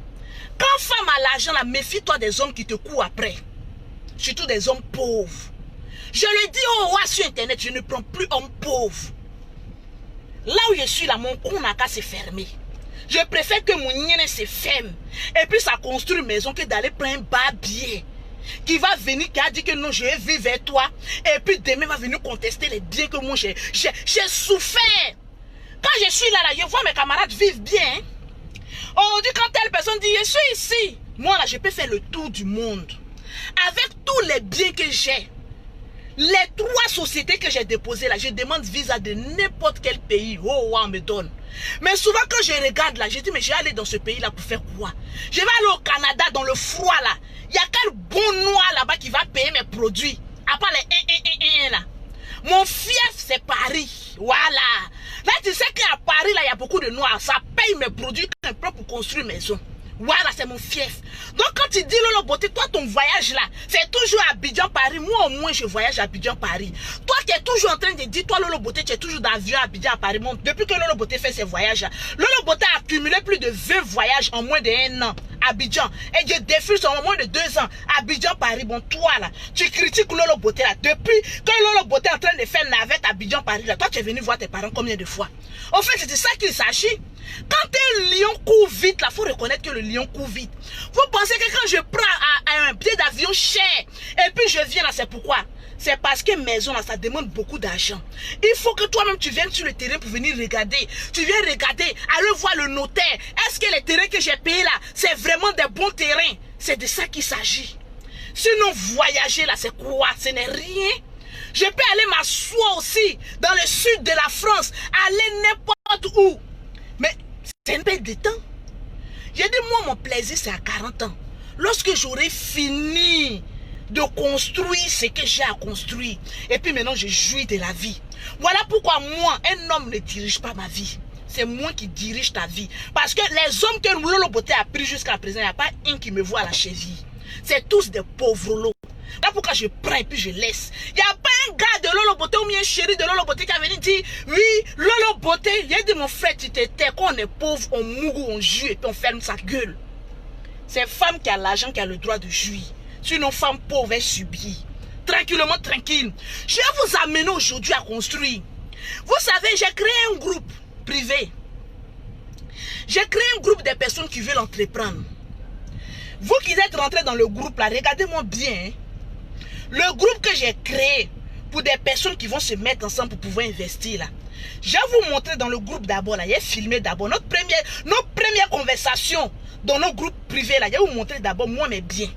Quand femme a l'argent, méfie-toi des hommes qui te courent après. Surtout des hommes pauvres. Je le dis au roi sur internet, je ne prends plus homme pauvre. Là où je suis là, mon konaka s'est fermé. Je préfère que mon nienne se ferme. Et puis ça construit une maison que d'aller prendre un bas-billet. Qui va venir, qui a dit que non, je vais vivre vers toi. Et puis demain va venir contester les biens que moi j'ai souffert. Quand je suis là, je vois mes camarades vivre bien. On dit quand telle personne dit, je suis ici. Moi là, je peux faire le tour du monde. Avec tous les biens que j'ai. Les 3 sociétés que j'ai déposées là, je demande visa de n'importe quel pays. Oh, on me donne. Mais souvent quand je regarde là, je dis mais je vais aller dans ce pays là pour faire quoi? Je vais aller au Canada dans le froid là. Il y a quel bon noir là-bas qui va payer mes produits? À part les là. Mon fief c'est Paris. Voilà. Là tu sais qu'à Paris là, il y a beaucoup de noirs. Ça paye mes produits quand même pour construire une maison. Voilà, c'est mon fief. Donc quand tu dis Lolo Beauté, toi ton voyage là, c'est toujours à Abidjan-Paris. Moi au moins je voyage à Abidjan-Paris. Toi qui es toujours en train de dire, toi Lolo Beauté, tu es toujours d'avion à Abidjan-Paris. Depuis que Lolo Beauté fait ses voyages là, Lolo Beauté a accumulé plus de 20 voyages en moins d'1 an. Abidjan. Et je défile en moins de 2 ans. Abidjan-Paris. Bon, toi là, tu critiques Lolo Beauté là. Depuis que Lolo Beauté est en train de faire navette à Abidjan-Paris là, toi tu es venu voir tes parents combien de fois? En fait, c'est de ça qu'il s'agit. Quand un lion court vite, là, faut reconnaître que le lion court vite. Vous pensez que quand je prends un billet d'avion cher, et puis je viens là, c'est pourquoi? C'est parce que maison là, ça demande beaucoup d'argent. Il faut que toi-même tu viennes sur le terrain pour venir regarder. Tu viens regarder, aller voir le notaire. Est-ce que les terrains que j'ai payés là, c'est vraiment des bons terrains? C'est de ça qu'il s'agit. Sinon, voyager là, c'est quoi? Ce n'est rien. Je peux aller m'asseoir aussi dans le sud de la France, aller n'importe où. Mais c'est une perte de temps. J'ai dit, moi, mon plaisir, c'est à 40 ans. Lorsque j'aurai fini de construire ce que j'ai à construire. Et puis maintenant, je jouis de la vie. Voilà pourquoi moi, un homme ne dirige pas ma vie. C'est moi qui dirige ta vie. Parce que les hommes que Lolo Beauté a pris jusqu'à présent, il n'y a pas un qui me voit à la cheville. C'est tous des pauvres lots. Là pourquoi je prends et puis je laisse. Il n'y a pas un gars de Lolo Beauté ou bien un chéri de Lolo Beauté qui a venu dire, oui, Lolo Beauté, il a dit mon frère, tu t'étais, quand on est pauvre, on mourra, on joue et puis on ferme sa gueule. C'est femme qui a l'argent qui a le droit de jouir. Sinon, femme pauvre, elle subit. Tranquillement, tranquille. Je vais vous amener aujourd'hui à construire. Vous savez, j'ai créé un groupe privé. J'ai créé un groupe de personnes qui veulent entreprendre. Vous qui êtes rentrés dans le groupe là, regardez-moi bien. Hein. Le groupe que j'ai créé pour des personnes qui vont se mettre ensemble pour pouvoir investir là. Je vais vous montrer dans le groupe d'abord là. J'ai filmé d'abord notre première conversation dans nos groupes privés là. Je vais vous montrer d'abord moi mes biens.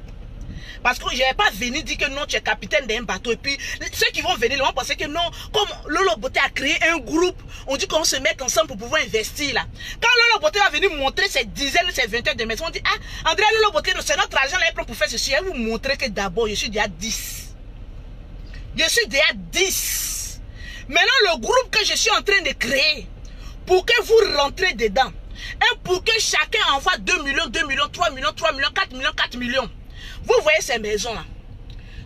Parce que je ne vais pas venir dire que non, tu es capitaine d'un bateau. Et puis, ceux qui vont venir, ils vont penser que non, comme Lolo Beauté a créé un groupe, on dit qu'on se met ensemble pour pouvoir investir là. Quand Lolo Beauté va venir montrer ses dizaines, ses vingtaines de maisons, on dit, ah, André Lolo Beauté, c'est notre argent là, il prend pour faire ceci. Elle vous montrer que d'abord, je suis déjà 10. Je suis déjà 10. Maintenant, le groupe que je suis en train de créer, pour que vous rentrez dedans, et pour que chacun envoie 2 millions, 2 millions, 3 millions, 3 millions, 4 millions, 4 millions. Vous voyez ces maisons-là.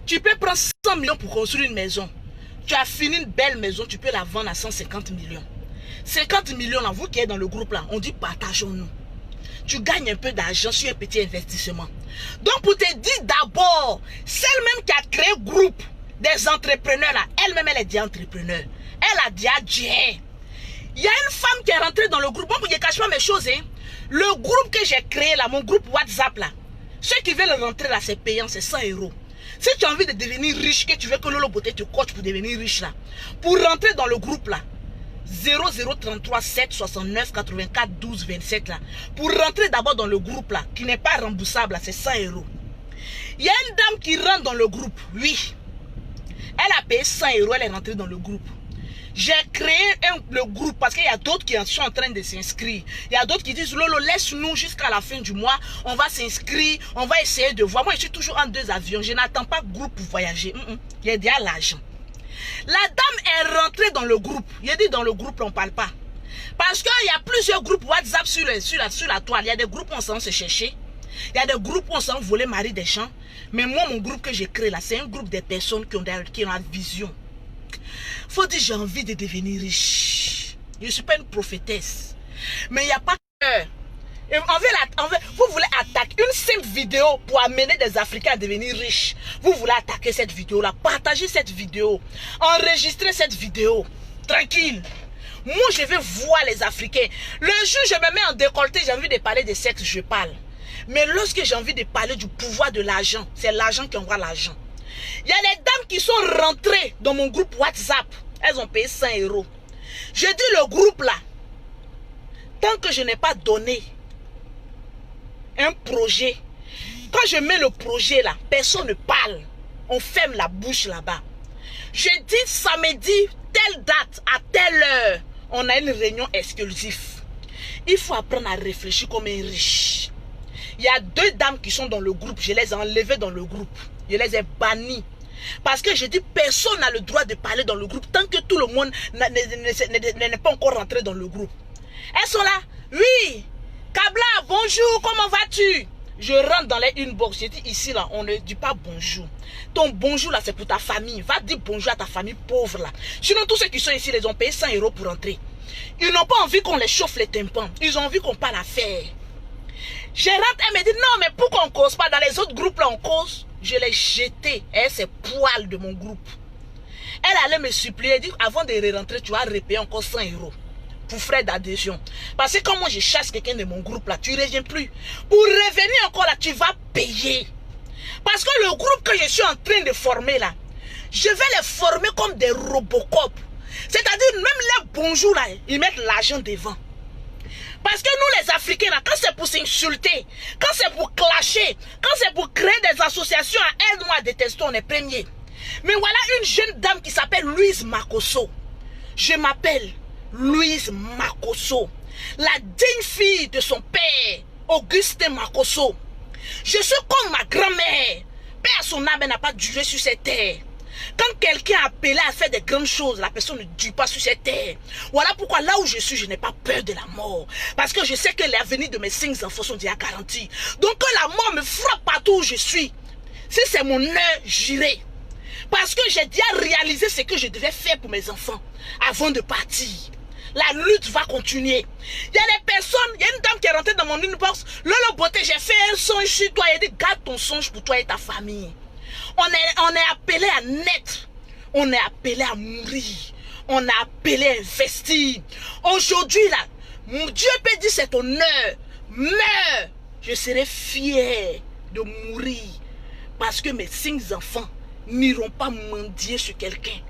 Tu peux prendre 100 millions pour construire une maison. Tu as fini une belle maison, tu peux la vendre à 150 millions. 50 millions, là, vous qui êtes dans le groupe, là, on dit partageons-nous. Tu gagnes un peu d'argent sur un petit investissement. Donc, pour te dire d'abord, celle-même qui a créé le groupe des entrepreneurs, là, elle-même, elle est déjà entrepreneur. Elle a déjà dit, il y a une femme qui est rentrée dans le groupe. Bon, je ne cache pas mes choses, hein. Le groupe que j'ai créé, là, mon groupe WhatsApp, là, ceux qui veulent rentrer là, c'est payant, c'est 100 €. Si tu as envie de devenir riche, que tu veux que Lolo Beauté te coach pour devenir riche là, pour rentrer dans le groupe là, 0033 7 69 84 12 27 là, pour rentrer d'abord dans le groupe là, qui n'est pas remboursable là, c'est 100 €. Il y a une dame qui rentre dans le groupe, oui. Elle a payé 100 €, elle est rentrée dans le groupe. J'ai créé le groupe parce qu'il y a d'autres qui sont en train de s'inscrire. Il y a d'autres qui disent, Lolo, laisse-nous jusqu'à la fin du mois. On va s'inscrire, on va essayer de voir. Moi, je suis toujours en 2 avions. Je n'attends pas groupe pour voyager. Il y a déjà l'argent. La dame est rentrée dans le groupe. Il a dit, dans le groupe, on ne parle pas. Parce qu'il y a plusieurs groupes WhatsApp sur la toile. Il y a des groupes où on s'en se chercher. Il y a des groupes où on s'en voler Marie des champs. Mais moi, mon groupe que j'ai créé là, c'est un groupe de personnes qui ont la vision. Faut dire j'ai envie de devenir riche. Je ne suis pas une prophétesse. Mais il n'y a pas peur. Vous voulez attaquer une simple vidéo pour amener des Africains à devenir riches. Vous voulez attaquer cette vidéo-là. Partagez cette vidéo. Enregistrez cette vidéo. Tranquille. Moi, je veux voir les Africains. Le jour où je me mets en décolleté, j'ai envie de parler de sexe, je parle. Mais lorsque j'ai envie de parler du pouvoir de l'argent, c'est l'argent qui envoie l'argent. Il y a des dames qui sont rentrées dans mon groupe WhatsApp. Elles ont payé 100 €. Je dis le groupe là, tant que je n'ai pas donné un projet, quand je mets le projet là, personne ne parle. On ferme la bouche là-bas. Je dis samedi, telle date, à telle heure, on a une réunion exclusive. Il faut apprendre à réfléchir comme un riche. Il y a 2 dames qui sont dans le groupe, je les ai enlevées dans le groupe. Je les ai bannis. Parce que je dis, personne n'a le droit de parler dans le groupe tant que tout le monde n'est pas encore rentré dans le groupe. Elles sont là. Oui. Kabla, bonjour, comment vas-tu? Je rentre dans les inbox. Je dis, ici, là, on ne dit pas bonjour. Ton bonjour, là, c'est pour ta famille. Va dire bonjour à ta famille pauvre, là. Sinon, tous ceux qui sont ici, ils ont payé 100 € pour entrer. Ils n'ont pas envie qu'on les chauffe les tympans. Ils ont envie qu'on parle affaire. Je rentre, elle me dit, non, mais pourquoi on ne cause pas? Dans les autres groupes, là, on cause. Je l'ai jeté. Elle, c'est poil de mon groupe. Elle allait me supplier, elle dit, avant de rentrer, tu vas repayer encore 100 € pour frais d'adhésion. Parce que quand moi, je chasse quelqu'un de mon groupe, là, tu ne reviens plus. Pour revenir encore, là, tu vas payer. Parce que le groupe que je suis en train de former, là, je vais les former comme des Robocop. C'est-à-dire, même les bonjours, là, ils mettent l'argent devant. Parce que nous, les Africains, là, quand c'est pour s'insulter, quand c'est pour clasher, quand c'est pour créer des associations à elle, nous, à détester, on est premiers. Mais voilà une jeune dame qui s'appelle Louise Makosso. Je m'appelle Louise Makosso, la digne fille de son père, Augustin Makosso. Je suis comme ma grand-mère. Père, son âme n'a pas duré sur cette terre. Quand quelqu'un a appelé à faire des grandes choses, la personne ne dure pas sur cette terre. Voilà pourquoi là où je suis, je n'ai pas peur de la mort. Parce que je sais que l'avenir de mes 5 enfants sont déjà garantis. Donc que la mort me frappe partout où je suis. Si c'est mon heure, j'irai. Parce que j'ai déjà réalisé ce que je devais faire pour mes enfants avant de partir. La lutte va continuer. Il y a des personnes, il y a une dame qui est rentrée dans mon inbox. Lolo Beauté, j'ai fait un songe sur toi. Elle dit, garde ton songe pour toi et ta famille. On est appelé à naître. On est appelé à mourir. On est appelé à investir. Aujourd'hui, là, Dieu peut dire c'est ton heure. Meurs. Je serai fier de mourir. Parce que mes 5 enfants n'iront pas mendier sur quelqu'un.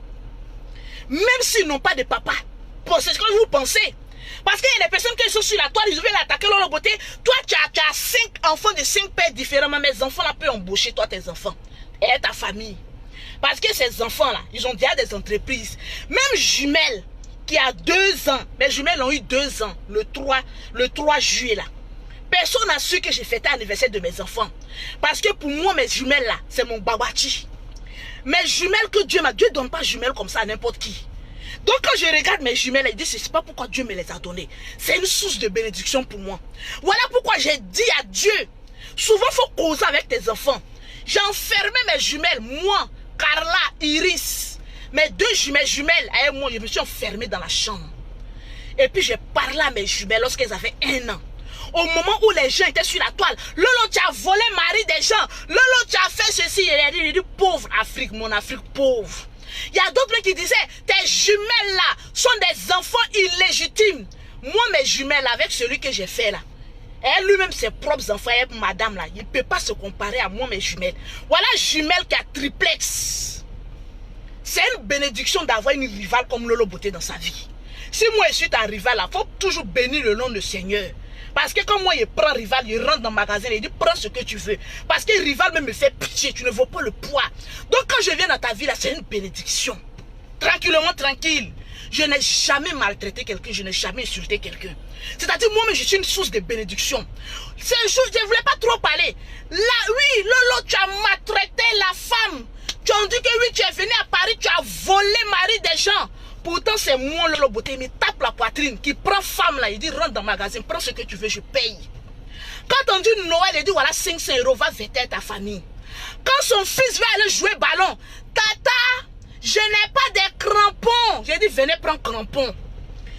Même s'ils n'ont pas de papa. C'est ce que vous pensez. Parce qu'il y a des personnes qui sont sur la toile, ils veulent attaquer Lolo Beauté. Toi, tu as 5 enfants de 5 pères différents. Mais mes enfants là peuvent embaucher toi, tes enfants. Et ta famille. Parce que ces enfants là, ils ont déjà des entreprises. Même jumelle qui a 2 ans. Mes jumelles ont eu 2 ans. Le 3 juillet là. Personne n'a su que j'ai fêté l'anniversaire de mes enfants. Parce que pour moi, mes jumelles là, c'est mon babachi. Mes jumelles que Dieu m'a... Dieu ne donne pas jumelles comme ça à n'importe qui. Donc quand je regarde mes jumelles, je dis, c'est pas pourquoi Dieu me les a données. C'est une source de bénédiction pour moi. Voilà pourquoi j'ai dit à Dieu, souvent il faut causer avec tes enfants. J'ai enfermé mes jumelles, moi, Carla, Iris, mes 2 jumelles, avec moi, je me suis enfermée dans la chambre. Et puis j'ai parlé à mes jumelles lorsqu'elles avaient 1 an. Au moment où les gens étaient sur la toile, Lolo, tu as volé mari des gens. Lolo, tu as fait ceci. Il a dit, pauvre Afrique, mon Afrique pauvre. Il y a d'autres qui disaient, tes jumelles là sont des enfants illégitimes. Moi, mes jumelles, avec celui que j'ai fait là, elle lui-même, ses propres enfants, elle, madame là, il ne peut pas se comparer à moi, mes jumelles. Voilà jumelle qui a triplex. C'est une bénédiction d'avoir une rivale comme Lolo Beauté dans sa vie. Si moi je suis ta rivale là, il faut toujours bénir le nom du Seigneur. Parce que quand moi, il prend rival, il rentre dans le magasin, il dit, prends ce que tu veux. Parce que rival même me fait pitié, tu ne vaux pas le poids. Donc quand je viens dans ta vie, là, c'est une bénédiction. Tranquillement, tranquille. Je n'ai jamais maltraité quelqu'un, je n'ai jamais insulté quelqu'un. C'est-à-dire, moi-même, je suis une source de bénédiction. C'est un jour, je ne voulais pas trop parler. Là, oui, Lolo, tu as maltraité la femme. Tu as dit que oui, tu es venu à Paris, tu as volé mari des gens. Pourtant, c'est moi, Lolo Beauté, il me tape la poitrine, qui prend femme là, il dit, rentre dans le magasin, prends ce que tu veux, je paye. Quand on dit Noël, il dit, voilà, 500 €, va fêter à ta famille. Quand son fils va aller jouer ballon, tata, je n'ai pas des crampons. J'ai dit, venez prendre crampons.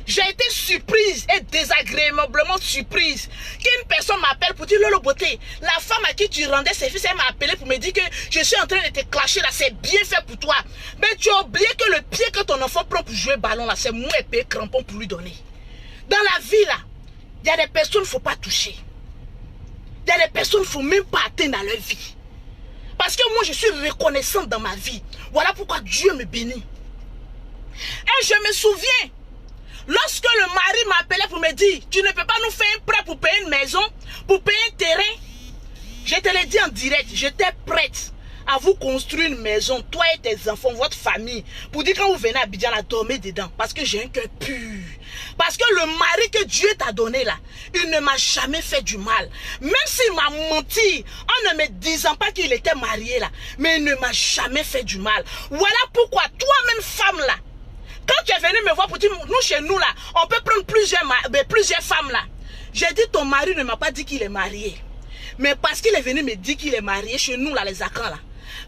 J'ai été surprise et désagréablement surprise qu'une personne m'appelle pour dire, Lolo Beauté, la femme à qui tu rendais service, elle m'a appelé pour me dire que je suis en train de te clasher là, c'est bien fait pour toi. Mais tu as oublié que le pied que ton enfant prend pour jouer ballon là, c'est moi et payer crampon pour lui donner. Dans la vie là, il y a des personnes qu'il ne faut pas toucher. Il y a des personnes qu'il ne faut même pas atteindre dans leur vie. Parce que moi je suis reconnaissante dans ma vie. Voilà pourquoi Dieu me bénit. Et je me souviens, lorsque le mari m'appelait pour me dire, tu ne peux pas nous faire un prêt pour payer une maison, pour payer un terrain. Je te l'ai dit en direct, j'étais prête à vous construire une maison, toi et tes enfants, votre famille, pour dire quand vous venez à Abidjan, là, dormez dedans, parce que j'ai un cœur pur. Parce que le mari que Dieu t'a donné là, il ne m'a jamais fait du mal. Même s'il m'a menti en ne me disant pas qu'il était marié là, mais il ne m'a jamais fait du mal. Voilà pourquoi toi-même femme là, quand tu es venu me voir pour dire, nous chez nous là, on peut prendre plusieurs femmes là. J'ai dit, ton mari ne m'a pas dit qu'il est marié. Mais parce qu'il est venu me dire qu'il est marié chez nous là, les Akans là.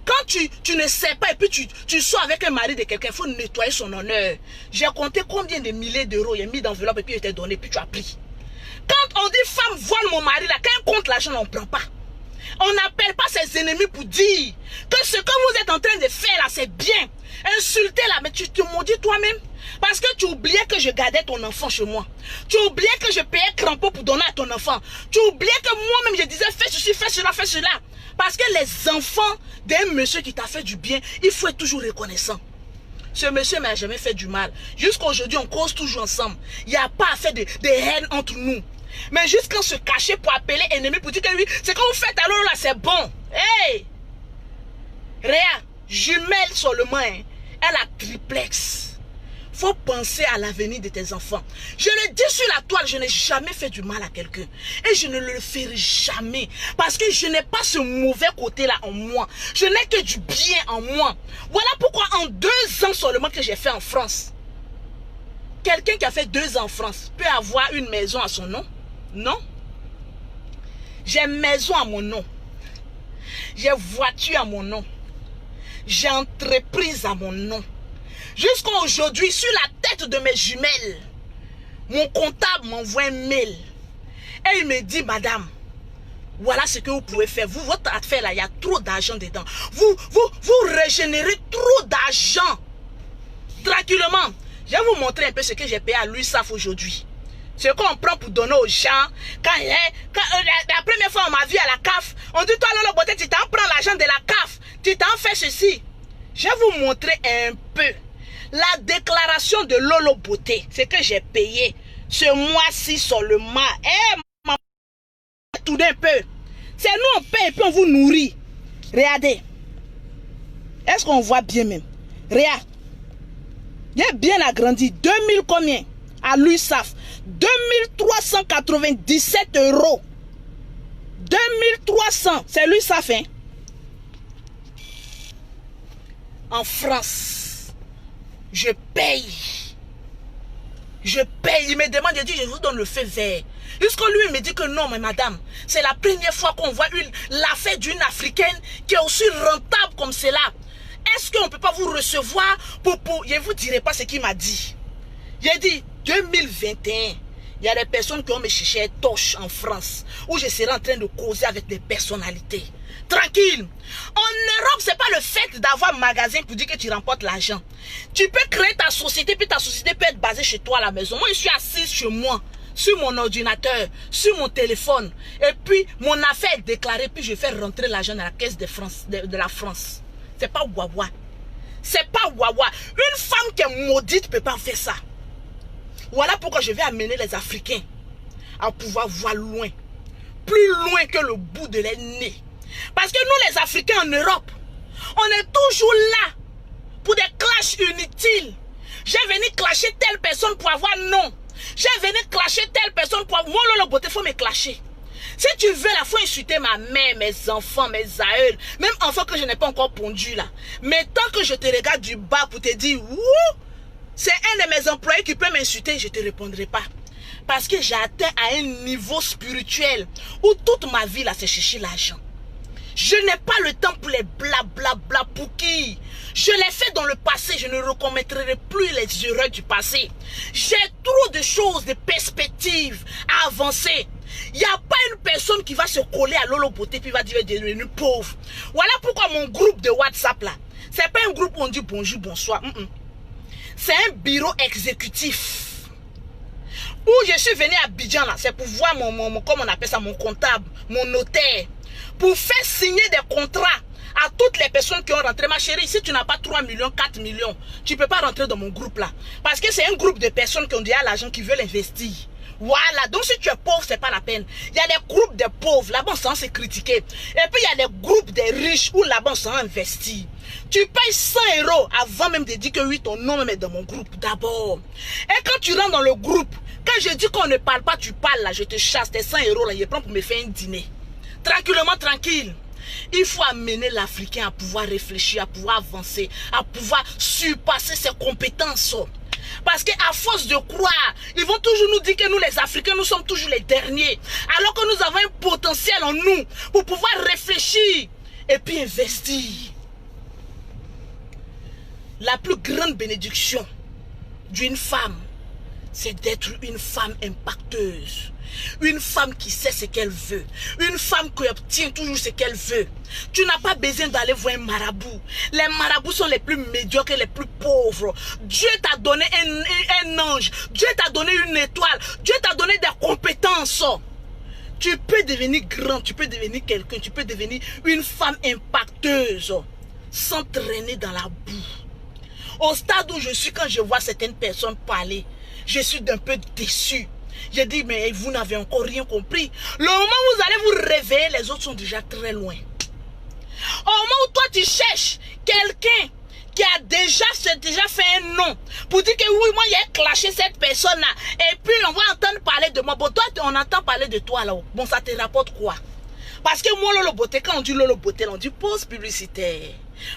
Quand tu ne sais pas et puis tu sors avec un mari de quelqu'un, il faut nettoyer son honneur. J'ai compté combien de milliers d'euros il a mis d'enveloppe et puis il était donné, puis tu as pris. Quand on dit femme vole mon mari là, quand on compte l'argent, on ne prend pas. On n'appelle pas ses ennemis pour dire que ce que vous êtes en train de faire là, c'est bien. Insulter là, mais tu te maudis toi-même. Parce que tu oubliais que je gardais ton enfant chez moi. Tu oubliais que je payais crampon pour donner à ton enfant. Tu oubliais que moi-même je disais fais ceci, fais cela, fais cela. Parce que les enfants d'un monsieur qui t'a fait du bien, il faut être toujours reconnaissant. Ce monsieur ne m'a jamais fait du mal. Jusqu'à aujourd'hui, on cause toujours ensemble. Il n'y a pas à faire de haine entre nous. Mais jusqu'à se cacher pour appeler ennemi, pour dire que oui, c'est quand vous faites alors là, c'est bon. Hey! Réa, jumelle seulement, hein. Elle a triplex. Faut penser à l'avenir de tes enfants. Je le dis sur la toile, je n'ai jamais fait du mal à quelqu'un. Et je ne le ferai jamais. Parce que je n'ai pas ce mauvais côté-là en moi. Je n'ai que du bien en moi. Voilà pourquoi en 2 ans seulement que j'ai fait en France. Quelqu'un qui a fait 2 ans en France peut avoir une maison à son nom? Non. J'ai maison à mon nom. J'ai voiture à mon nom. J'ai entreprise à mon nom. Jusqu'à aujourd'hui, sur la tête de mes jumelles, mon comptable m'envoie un mail. Et il me dit, madame, voilà ce que vous pouvez faire. Vous, votre affaire là, il y a trop d'argent dedans. Vous régénérez trop d'argent. Tranquillement. Je vais vous montrer un peu ce que j'ai payé à l'USAF aujourd'hui. Ce qu'on prend pour donner aux gens. La première fois on m'a vu à la CAF, on dit, toi Lolo Beauté, tu t'en prends l'argent de la CAF. Tu t'en fais ceci. Je vais vous montrer un peu la déclaration de Lolo Beauté, c'est que j'ai payé Ce mois-ci seulement. Eh, maman, tournez un peu. C'est nous on paye et puis on vous nourrit. Regardez. Est-ce qu'on voit bien même? Regarde. Il est bien agrandi. 2000 combien? À l'USAF. 2397 €. 2300. C'est l'USAF, hein? En France, je paye. Je paye. Il me demande, je dis, je vous donne le feu vert. Jusqu'à lui, il me dit que non, mais madame, c'est la première fois qu'on voit l'affaire d'une Africaine qui est aussi rentable comme cela. Est-ce qu'on ne peut pas vous recevoir pour... Je ne vous dirai pas ce qu'il m'a dit. J'ai dit, 2021, il y a des personnes qui ont me cherché torche en France, où je serai en train de causer avec des personnalités. Tranquille. En Europe, ce n'est pas le fait d'avoir un magasin pour dire que tu remportes l'argent. Tu peux créer ta société, puis ta société peut être basée chez toi à la maison. Moi, je suis assise chez moi, sur mon ordinateur, sur mon téléphone. Et puis, mon affaire est déclarée, puis je fais rentrer l'argent dans la caisse de la France. C'est pas Wawa. C'est pas Wawa. Une femme qui est maudite ne peut pas faire ça. Voilà pourquoi je vais amener les Africains à pouvoir voir loin. Plus loin que le bout de leur nez. Parce que nous, les Africains en Europe, on est toujours là pour des clashs inutiles. J'ai venu clasher telle personne pour avoir non. J'ai venu clasher telle personne pour avoir... Moi, le beauté, il faut me clasher. Si tu veux, il faut insulter ma mère, mes enfants, mes aïeuls, même enfants que je n'ai pas encore pondu là. Mais tant que je te regarde du bas pour te dire, ouh, c'est un de mes employés qui peut m'insulter, je ne te répondrai pas. Parce que j'ai atteint à un niveau spirituel où toute ma vie là, c'est chercher l'argent. Je n'ai pas le temps pour les blablabla pour qui. Je l'ai fait dans le passé, je ne recommettrai plus les erreurs du passé. J'ai trop de choses, de perspectives à avancer. Il n'y a pas une personne qui va se coller à Lolo Beauté puis va dire qu'il est devenu pauvre. Voilà pourquoi mon groupe de WhatsApp là, c'est pas un groupe où on dit bonjour, bonsoir. C'est un bureau exécutif. Où je suis venu à Abidjan là, c'est pour voir comment on appelle ça, mon comptable, mon notaire. Pour faire signer des contrats à toutes les personnes qui ont rentré. Ma chérie, si tu n'as pas 3 millions, 4 millions, tu ne peux pas rentrer dans mon groupe là. Parce que c'est un groupe de personnes qui ont déjà l'argent, qui veulent investir. Voilà, donc si tu es pauvre, c'est pas la peine. Il y a des groupes de pauvres, là-bas sans se critiquer. Et puis il y a des groupes de riches où là-bas sans investir. Tu payes 100 € avant même de dire que oui, ton nom même est dans mon groupe d'abord. Et quand tu rentres dans le groupe, quand je dis qu'on ne parle pas, tu parles là, je te chasse, tes 100 € là, je prends pour me faire un dîner. Tranquillement, tranquille. Il faut amener l'Africain à pouvoir réfléchir, à pouvoir avancer, à pouvoir surpasser ses compétences. Parce qu'à force de croire, ils vont toujours nous dire que nous les Africains, nous sommes toujours les derniers. Alors que nous avons un potentiel en nous pour pouvoir réfléchir et puis investir. La plus grande bénédiction d'une femme, c'est d'être une femme impacteuse. Une femme qui sait ce qu'elle veut. Une femme qui obtient toujours ce qu'elle veut. Tu n'as pas besoin d'aller voir un marabout. Les marabouts sont les plus médiocres et les plus pauvres. Dieu t'a donné un ange. Dieu t'a donné une étoile. Dieu t'a donné des compétences. Tu peux devenir grand. Tu peux devenir quelqu'un. Tu peux devenir une femme impacteuse. Sans traîner dans la boue. Au stade où je suis, quand je vois certaines personnes parler, je suis d'un peu déçu. J'ai dit, mais vous n'avez encore rien compris. Le moment où vous allez vous réveiller, les autres sont déjà très loin. Au moment où toi tu cherches quelqu'un qui a déjà fait un nom, pour dire que oui, moi j'ai clashé cette personne-là, et puis on va entendre parler de moi. Bon, toi, on entend parler de toi là. Bon, ça te rapporte quoi? Parce que moi, Lolo Beauté, quand on dit Lolo Beauté, on dit pause publicitaire.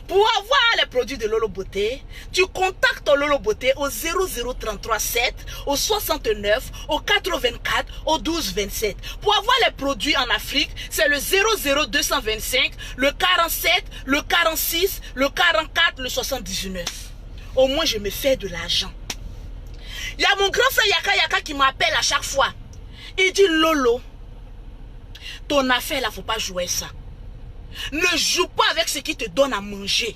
Pour avoir les produits de Lolo Beauté, tu contactes Lolo Beauté au 00337, au 69, au 84, au 1227. Pour avoir les produits en Afrique, c'est le 00225, le 47, le 46, le 44, le 79. Au moins, je me fais de l'argent. Il y a mon grand frère Yaka qui m'appelle à chaque fois. Il dit, Lolo, ton affaire là, faut pas jouer ça. Ne joue pas avec ce qui te donne à manger.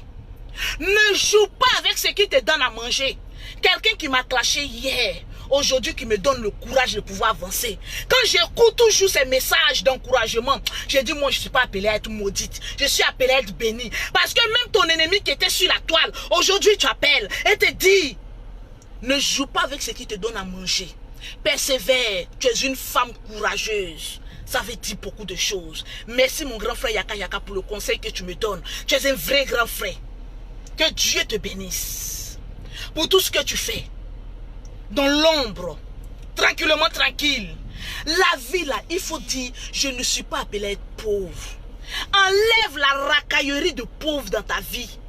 Ne joue pas avec ce qui te donne à manger. Quelqu'un qui m'a clashé hier, aujourd'hui qui me donne le courage de pouvoir avancer. Quand j'écoute toujours ces messages d'encouragement, je dis moi je ne suis pas appelée à être maudite. Je suis appelée à être bénie. Parce que même ton ennemi qui était sur la toile, aujourd'hui tu appelles et te dis, ne joue pas avec ce qui te donne à manger. Persévère, tu es une femme courageuse. Ça veut dire beaucoup de choses. Merci mon grand frère Yaka Yaka pour le conseil que tu me donnes. Tu es un vrai grand frère. Que Dieu te bénisse. Pour tout ce que tu fais. Dans l'ombre. Tranquillement, tranquille. La vie là, il faut dire, je ne suis pas appelé à être pauvre. Enlève la racaillerie de pauvre dans ta vie.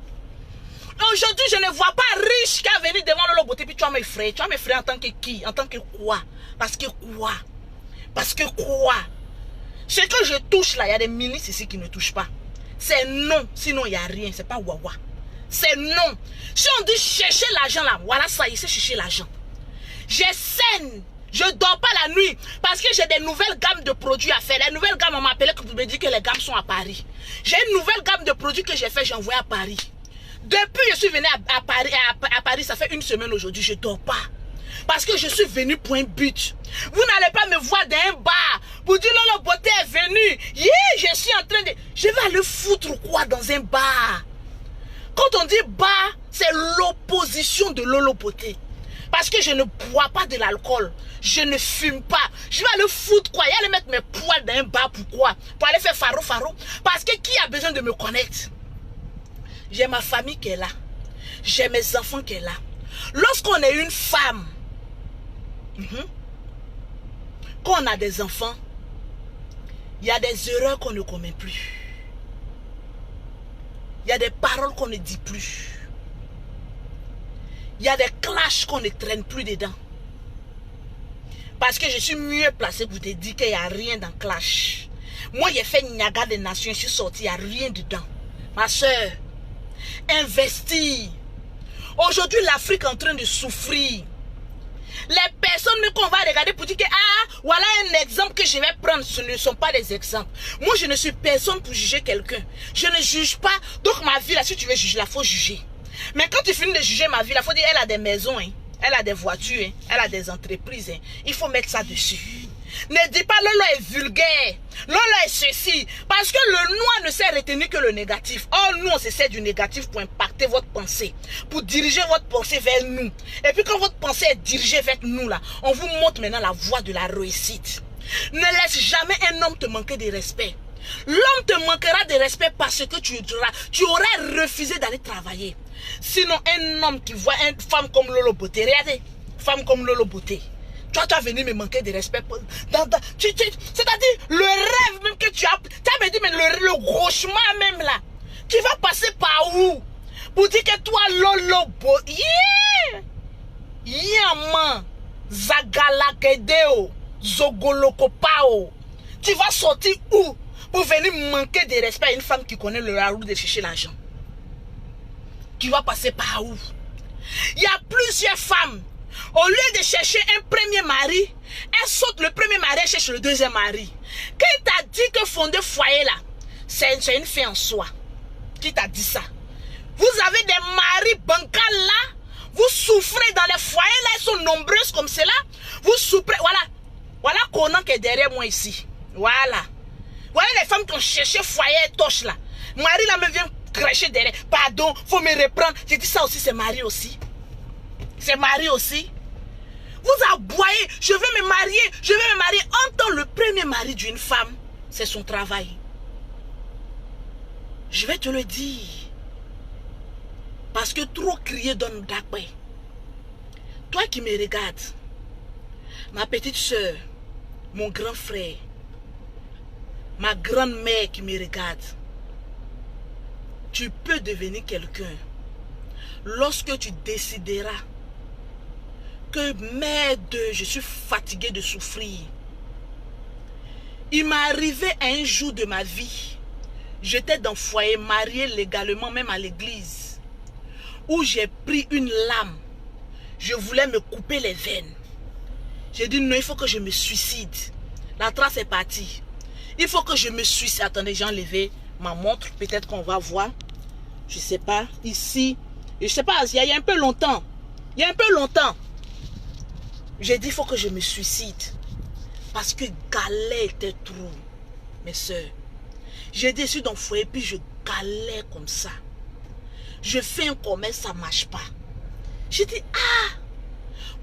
Aujourd'hui, je ne vois pas riche qui a venu devant Lolo Beauté, puis tu vas m'effrayer. Tu vas m'effrayer en tant que qui? En tant que quoi? Parce que quoi? Parce que quoi? Ce que je touche là, il y a des milices ici qui ne touchent pas. C'est non, sinon il n'y a rien. C'est pas wawa. C'est non. Si on dit chercher l'argent là, voilà ça, il sait chercher l'argent. J'ai scène. Je dors pas la nuit parce que j'ai des nouvelles gammes de produits à faire. Les nouvelles gammes, on m'appelait pour me dire que les gammes sont à Paris. J'ai une nouvelle gamme de produits que j'ai fait, j'ai envoyé à Paris. Depuis que je suis venu à Paris, ça fait une semaine aujourd'hui, je ne dors pas. Parce que je suis venu pour un but. Vous n'allez pas me voir dans un bar pour dire Lolo Beauté est venu. Yeah, je suis en train de... Je vais aller foutre quoi dans un bar? Quand on dit bar, c'est l'opposition de Lolo Beauté. Parce que je ne bois pas de l'alcool. Je ne fume pas. Je vais aller foutre quoi? Je vais aller mettre mes poils dans un bar. Pourquoi? Pour aller faire faro. Parce que qui a besoin de me connaître? J'ai ma famille qui est là. J'ai mes enfants qui est là. Lorsqu'on est une femme, quand on a des enfants, il y a des erreurs qu'on ne commet plus. Il y a des paroles qu'on ne dit plus. Il y a des clashs qu'on ne traîne plus dedans. Parce que je suis mieux placé pour te dire qu'il n'y a rien dans clash. Moi, j'ai fait Niaga des Nations, je suis sorti, il n'y a rien dedans. Ma soeur, investir. Aujourd'hui, l'Afrique est en train de souffrir. Les personnes qu'on va regarder pour dire que voilà un exemple que je vais prendre, ce ne sont pas des exemples. Moi, je ne suis personne pour juger quelqu'un. Je ne juge pas. Donc, ma vie, là, si tu veux juger, il faut juger. Mais quand tu finis de juger ma vie, il faut dire elle a des maisons, hein, elle a des voitures, hein, elle a des entreprises. Hein, il faut mettre ça dessus. Ne dis pas Lolo est vulgaire, Lolo est ceci. Parce que le noir ne sait retenir que le négatif. Or, nous, on se sert du négatif pour impacter votre pensée, pour diriger votre pensée vers nous. Et puis, quand votre pensée est dirigée vers nous, là, on vous montre maintenant la voie de la réussite. Ne laisse jamais un homme te manquer de respect. L'homme te manquera de respect parce que tu aurais refusé d'aller travailler. Sinon, un homme qui voit une femme comme Lolo Beauté, regardez, femme comme Lolo Beauté, toi, tu as venu me manquer de respect. C'est-à-dire, le rêve même que tu as me dit, mais le gros chemin même là, tu vas passer par où? Pour dire que toi, Lolo Beauté, Yaman, Zagalakedeo, Zogolokopao, tu vas sortir où? Pour venir manquer de respect à une femme qui connaît la route de chercher l'argent. Tu vas passer par où? Il y a plusieurs femmes. Au lieu de chercher un premier mari, elle saute le premier mari, elle cherche le deuxième mari. Qui t'a dit que fonder foyer là, c'est une fille en soi? Qui t'a dit ça? Vous avez des maris bancals là, vous souffrez dans les foyers là, ils sont nombreuses comme cela. Vous souffrez, voilà Conan qui est derrière moi ici. Voilà les femmes qui ont cherché foyer et torche là. Marie là me vient cracher derrière. Pardon, faut me reprendre. J'ai dit ça aussi, c'est mari aussi. C'est mari aussi. Vous aboyez, je veux me marier. En tant le premier mari d'une femme, c'est son travail. Je vais te le dire. Parce que trop crier donne d'après. Toi qui me regardes, ma petite soeur, mon grand frère, ma grande-mère qui me regarde, tu peux devenir quelqu'un lorsque tu décideras que merde, je suis fatigué de souffrir. Il m'est arrivé un jour de ma vie, j'étais dans le foyer, marié légalement, même à l'église, où j'ai pris une lame, je voulais me couper les veines. J'ai dit non, il faut que je me suicide. La trace est partie. Il faut que je me suicide. Attendez, j'ai enlevé ma montre, peut-être qu'on va voir. Je sais pas, ici, je sais pas, il y a un peu longtemps. J'ai dit, il faut que je me suicide. Parce que galère était trop, mes soeurs. J'ai décidé dans le foyer, puis je galère comme ça. Je fais un commerce, ça ne marche pas. J'ai dit,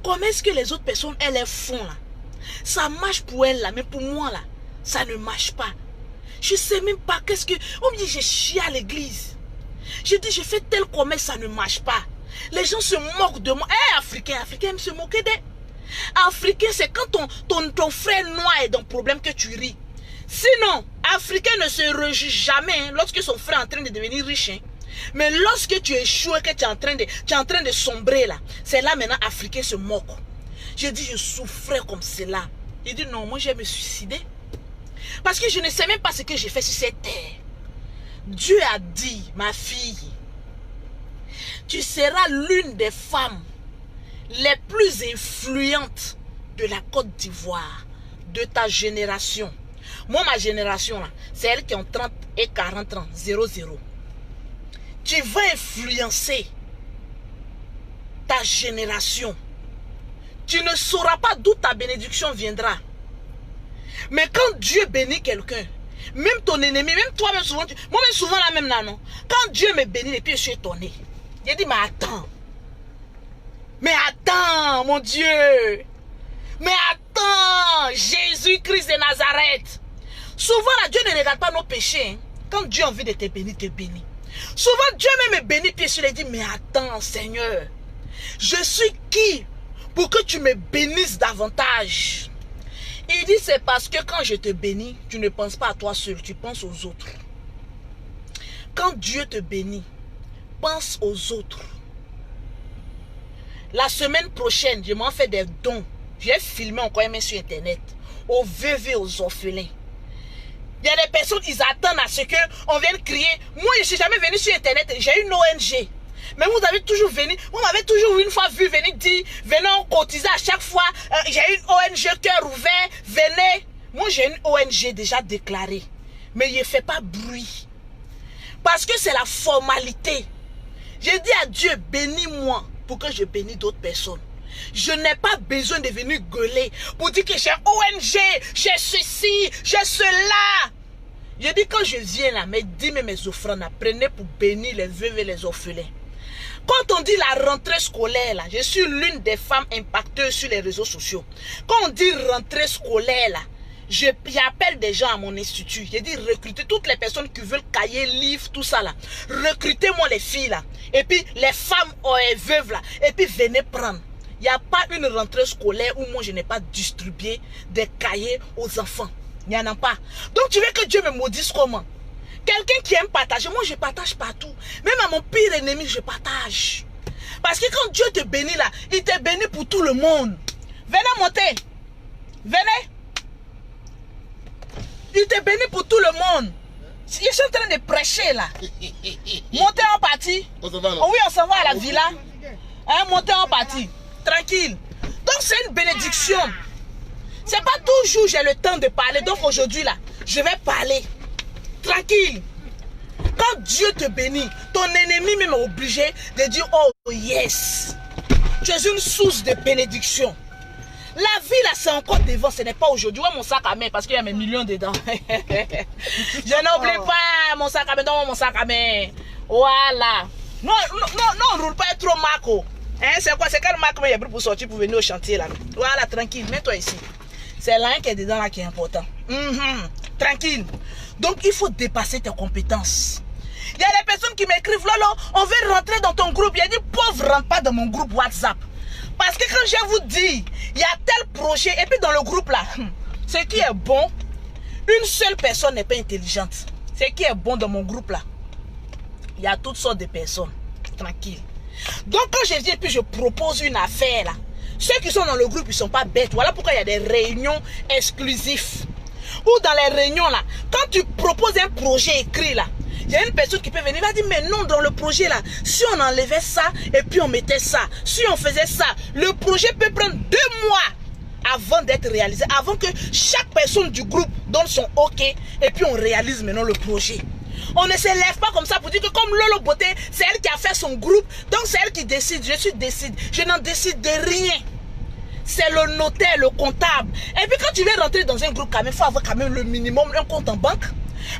Comment est-ce que les autres personnes, elles font là? Ça marche pour elles là, mais pour moi là, ça ne marche pas. Je ne sais même pas qu'est-ce que... On me dit, j'ai chié à l'église. Je dis, je fais tel commerce, ça ne marche pas. Les gens se moquent de moi. Eh, Africain aime se moquer des... Africain, c'est quand ton frère noir est dans le problème que tu ris. Sinon, Africain ne se réjouit jamais hein, lorsque son frère est en train de devenir riche. Hein. Mais lorsque tu échoues et que tu es en train de sombrer là, c'est là maintenant Africain se moque. Je dis, je souffrais comme cela. Il dit, non, moi je vais me suicider. Parce que je ne sais même pas ce que j'ai fait sur cette terre. Dieu a dit, ma fille, tu seras l'une des femmes les plus influentes de la Côte d'Ivoire, de ta génération. Moi, ma génération, là, c'est elle qui ont 30 et 40 ans, 00. Tu vas influencer ta génération. Tu ne sauras pas d'où ta bénédiction viendra. Mais quand Dieu bénit quelqu'un, même ton ennemi, même toi-même souvent, moi-même souvent la même là, non? Quand Dieu me bénit, et puis je suis étonné. J'ai dit, mais attends, mon Dieu. Mais attends, Jésus-Christ de Nazareth. Souvent, là, Dieu ne regarde pas nos péchés. Hein. Quand Dieu a envie de te bénir, te bénit. Souvent, Dieu même me bénit, puis je lui dis, mais attends, Seigneur, je suis qui pour que tu me bénisses davantage? Il dit, c'est parce que quand je te bénis, tu ne penses pas à toi seul, tu penses aux autres. Quand Dieu te bénit, pense aux autres. La semaine prochaine, je m'en fais des dons. J'ai filmé encore même sur Internet. Aux veuves et aux orphelins. Il y a des personnes, ils attendent à ce qu'on vienne crier. Moi, je ne suis jamais venu sur Internet. J'ai une ONG. Mais vous avez toujours venu. Vous m'avez toujours une fois vu venir dire, venez cotiser à chaque fois. J'ai une ONG cœur ouvert. Venez. Moi, j'ai une ONG déjà déclarée. Mais il ne fait pas bruit. Parce que c'est la formalité. J'ai dit à Dieu, bénis-moi pour que je bénisse d'autres personnes. Je n'ai pas besoin de venir gueuler pour dire que j'ai ONG, j'ai ceci, j'ai cela. Je dis quand je viens là, mais dis mes offrandes, prenez pour bénir les veuves et les orphelins. Quand on dit la rentrée scolaire là, je suis l'une des femmes impacteuses sur les réseaux sociaux. Quand on dit rentrée scolaire là, j'appelle des gens à mon institut. J'ai dit recrutez toutes les personnes qui veulent cahiers, livres, tout ça là. Recrutez-moi les filles là. Et puis les femmes veuves là. Et puis venez prendre. Il n'y a pas une rentrée scolaire où moi je n'ai pas distribué des cahiers aux enfants. Il n'y en a pas. Donc tu veux que Dieu me maudisse comment? Quelqu'un qui aime partager, moi je partage partout. Même à mon pire ennemi, je partage. Parce que quand Dieu te bénit là, il te bénit pour tout le monde. Venez monter. Venez. Il te bénit pour tout le monde. Je suis en train de prêcher là. Montez en partie. Oui, on s'en va à la villa. Hein, montez en partie. Tranquille. Donc c'est une bénédiction. C'est pas toujours j'ai le temps de parler. Donc aujourd'hui là, je vais parler. Tranquille. Quand Dieu te bénit, ton ennemi même est obligé de dire oh yes. Tu es une source de bénédiction. La vie là c'est encore devant, ce n'est pas aujourd'hui. Ouais, mon sac à main parce qu'il y a mes millions dedans. Je n'oublie pas mon sac à main, non mon sac à main. Voilà. Non, on ne roule pas trop Marco. Hein, c'est quoi? C'est quel Marco il y a pris pour sortir pour venir au chantier là? Voilà, tranquille, mets-toi ici. C'est l'un qui est dedans là qui est important. Tranquille. Donc il faut dépasser tes compétences. Il y a des personnes qui m'écrivent Lolo, on veut rentrer dans ton groupe. Il a dit pauvre, rentre pas dans mon groupe WhatsApp. Parce que quand je vous dis, il y a tel projet, et puis dans le groupe là, ce qui est bon, une seule personne n'est pas intelligente. Ce qui est bon dans mon groupe là, il y a toutes sortes de personnes. Tranquille. Donc quand je viens et puis je propose une affaire là, ceux qui sont dans le groupe, ils ne sont pas bêtes. Voilà pourquoi il y a des réunions exclusives. Ou dans les réunions là, quand tu proposes un projet écrit là, il y a une personne qui peut venir, il va dire mais non, dans le projet là, si on enlevait ça et puis on mettait ça, si on faisait ça, le projet peut prendre 2 mois avant d'être réalisé, avant que chaque personne du groupe donne son OK et puis on réalise maintenant le projet. On ne se lève pas comme ça pour dire que comme Lolo Beauté, c'est elle qui a fait son groupe, donc c'est elle qui décide, je n'en décide de rien. C'est le notaire, le comptable. Et puis quand tu veux rentrer dans un groupe, quand même, il faut avoir quand même le minimum, un compte en banque.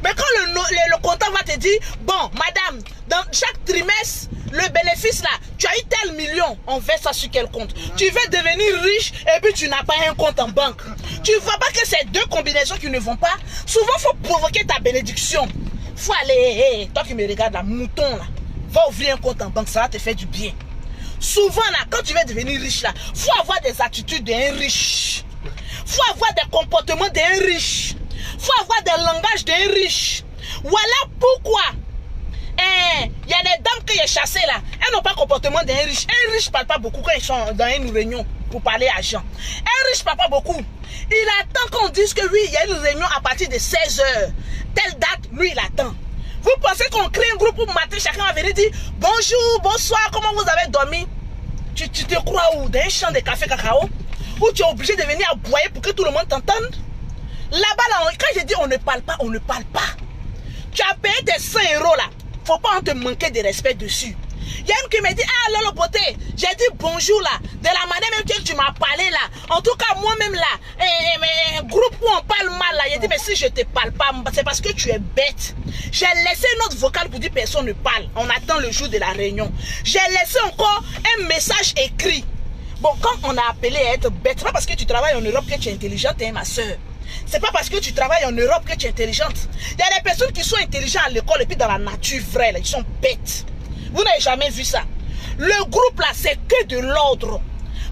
Mais quand le comptable va te dire, bon, madame, dans chaque trimestre, le bénéfice là, tu as eu tel million, on verse ça sur quel compte? Tu veux devenir riche et puis tu n'as pas un compte en banque. Tu ne vois pas que c'est deux combinaisons qui ne vont pas? Souvent, il faut provoquer ta bénédiction. Il faut aller, toi qui me regardes là, mouton là, va ouvrir un compte en banque, ça va te faire du bien. Souvent là, quand tu veux devenir riche là, il faut avoir des attitudes d'un riche. Il faut avoir des comportements d'un riche. Il faut avoir des langages d'un riche. Voilà pourquoi il y a des dames que j'ai chassées là, elles n'ont pas le comportement d'un riche. Un riche ne parle pas beaucoup quand ils sont dans une réunion pour parler argent. Un riche ne parle pas beaucoup. Il attend qu'on dise que oui, il y a une réunion à partir de 16h. Telle date, lui, il attend. Vous pensez qu'on crée un groupe pour matin, chacun va venir dire bonjour, bonsoir, comment vous avez dormi? Tu te crois où? Dans un champ de café cacao? Où tu es obligé de venir aboyer pour que tout le monde t'entende? Là-bas, là, quand je dis on ne parle pas, on ne parle pas. Tu as payé tes 100 € là. Faut pas en te manquer de respect dessus. Il y a une qui me dit, ah Lolo Beauté, j'ai dit bonjour là, de la manière même que tu m'as parlé là. En tout cas, moi-même là, un groupe où on parle mal là, j'ai dit, mais si je te parle pas, c'est parce que tu es bête. J'ai laissé une autre vocale pour dire personne ne parle. On attend le jour de la réunion. J'ai laissé encore un message écrit. Bon, quand on a appelé à être bête, c'est pas parce que tu travailles en Europe que tu es intelligente, hein, ma soeur. C'est pas parce que tu travailles en Europe que tu es intelligente. Il y a des personnes qui sont intelligentes à l'école et puis dans la nature vraie, là, ils sont bêtes. Vous n'avez jamais vu ça. Le groupe là, c'est que de l'ordre.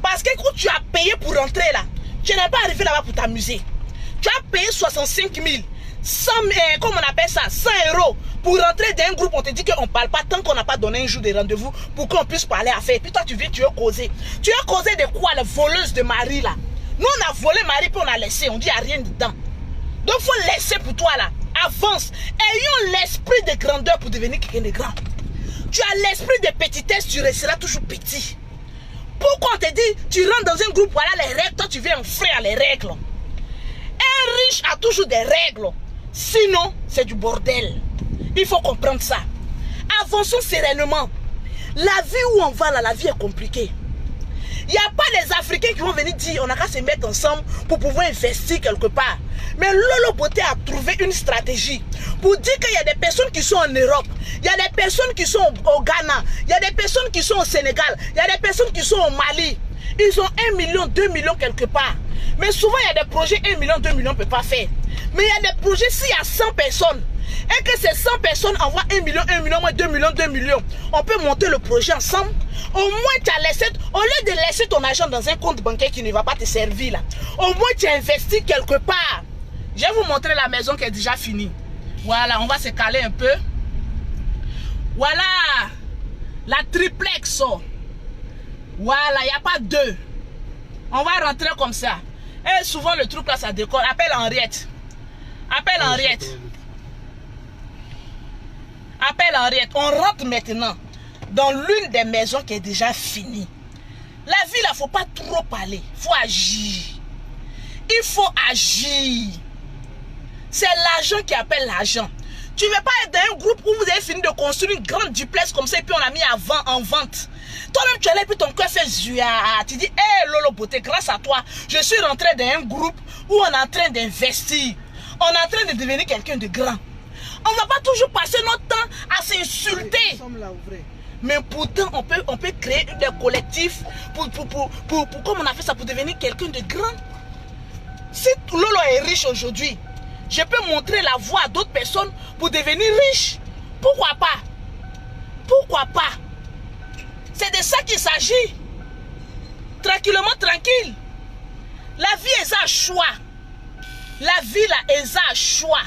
Parce que quand tu as payé pour rentrer là, tu n'es pas arrivé là-bas pour t'amuser. Tu as payé 65 000, 100, comment on appelle ça, 100 € pour rentrer dans un groupe. On te dit qu'on ne parle pas tant qu'on n'a pas donné un jour de rendez-vous pour qu'on puisse parler à faire. Et puis toi, tu viens, tu veux causer. Tu veux causer de quoi, la voleuse de Marie là? Nous, on a volé Marie puis on a laissé. On dit, il n'y a rien dedans. Donc, il faut laisser pour toi là. Avance. Ayons l'esprit de grandeur pour devenir quelqu'un de grand. Tu as l'esprit de petitesse, tu resteras toujours petit. Pourquoi on te dit, tu rentres dans un groupe, voilà les règles, toi tu viens enfreindre les règles. Un riche a toujours des règles. Sinon, c'est du bordel. Il faut comprendre ça. Avançons sereinement. La vie où on va là, la vie est compliquée. Il n'y a pas les Africains qui vont venir dire, on a qu'à se mettre ensemble pour pouvoir investir quelque part. Mais Lolo Beauté a trouvé une stratégie pour dire qu'il y a des personnes qui sont en Europe, il y a des personnes qui sont au Ghana, il y a des personnes qui sont au Sénégal, il y a des personnes qui sont au Mali. Ils ont 1 million, 2 millions quelque part. Mais souvent, il y a des projets, 1 million, 2 millions ne peut pas faire. Mais il y a des projets, s'il y a 100 personnes, et que ces 100 personnes envoient 1 million, 1 million, 2 millions, 2 millions, on peut monter le projet ensemble. Au moins, tu as laissé, au lieu de laisser ton argent dans un compte bancaire qui ne va pas te servir, là, au moins tu as investi quelque part. Je vais vous montrer la maison qui est déjà finie. Voilà, on va se caler un peu. Voilà, la triplex. Voilà, il n'y a pas deux. On va rentrer comme ça. Et souvent, le truc là, ça décore. Appelle Henriette. Appelle Henriette. Appelle Henriette. On rentre maintenant dans l'une des maisons qui est déjà finie. La vie, là, il ne faut pas trop parler. Il faut agir. Il faut agir. C'est l'argent qui appelle l'argent. Tu ne veux pas être dans un groupe où vous avez fini de construire une grande duplex comme ça et puis on a mis en vente. Toi-même, tu es là et puis ton cœur fait zuya. Tu dis, hé Lolo Beauté, grâce à toi, je suis rentré dans un groupe où on est en train d'investir. On est en train de devenir quelqu'un de grand. On ne va pas toujours passer notre temps à s'insulter. Mais pourtant, on peut créer des collectifs pour comme on a fait ça, pour devenir quelqu'un de grand. Si Lolo est riche aujourd'hui, je peux montrer la voie à d'autres personnes pour devenir riche. Pourquoi pas? Pourquoi pas? C'est de ça qu'il s'agit. Tranquillement, tranquille. La vie est un choix. La vie là est un choix.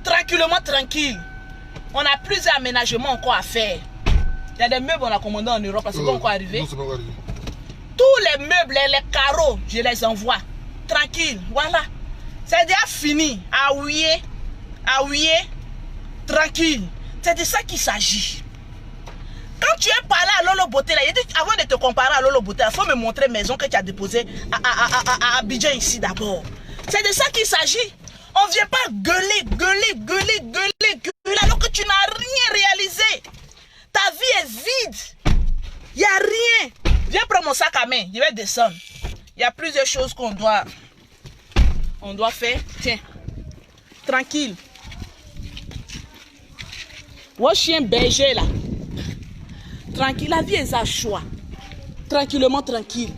Tranquillement, tranquille. On a plusieurs aménagements encore à faire. Il y a des meubles qu'on a commandés en Europe. C'est pas encore arrivé.
Non, c'est pas encore arrivé.
Tous les meubles, les carreaux, je les envoie. Tranquille, voilà. C'est déjà fini. Ah oui, tranquille. C'est de ça qu'il s'agit. Quand tu es parlé à Lolo Beauté, là, avant de te comparer à Lolo Beauté, il faut me montrer maison que tu as déposée à Abidjan ici d'abord. C'est de ça qu'il s'agit. On ne vient pas gueuler alors que tu n'as rien réalisé. Ta vie est vide. Il n'y a rien. Viens prendre mon sac à main. Je vais descendre. Il y a plusieurs choses qu'on doit faire. Tiens. Tranquille. Mon chien berger là. Tranquille, la vie est à choix. Tranquillement, tranquille.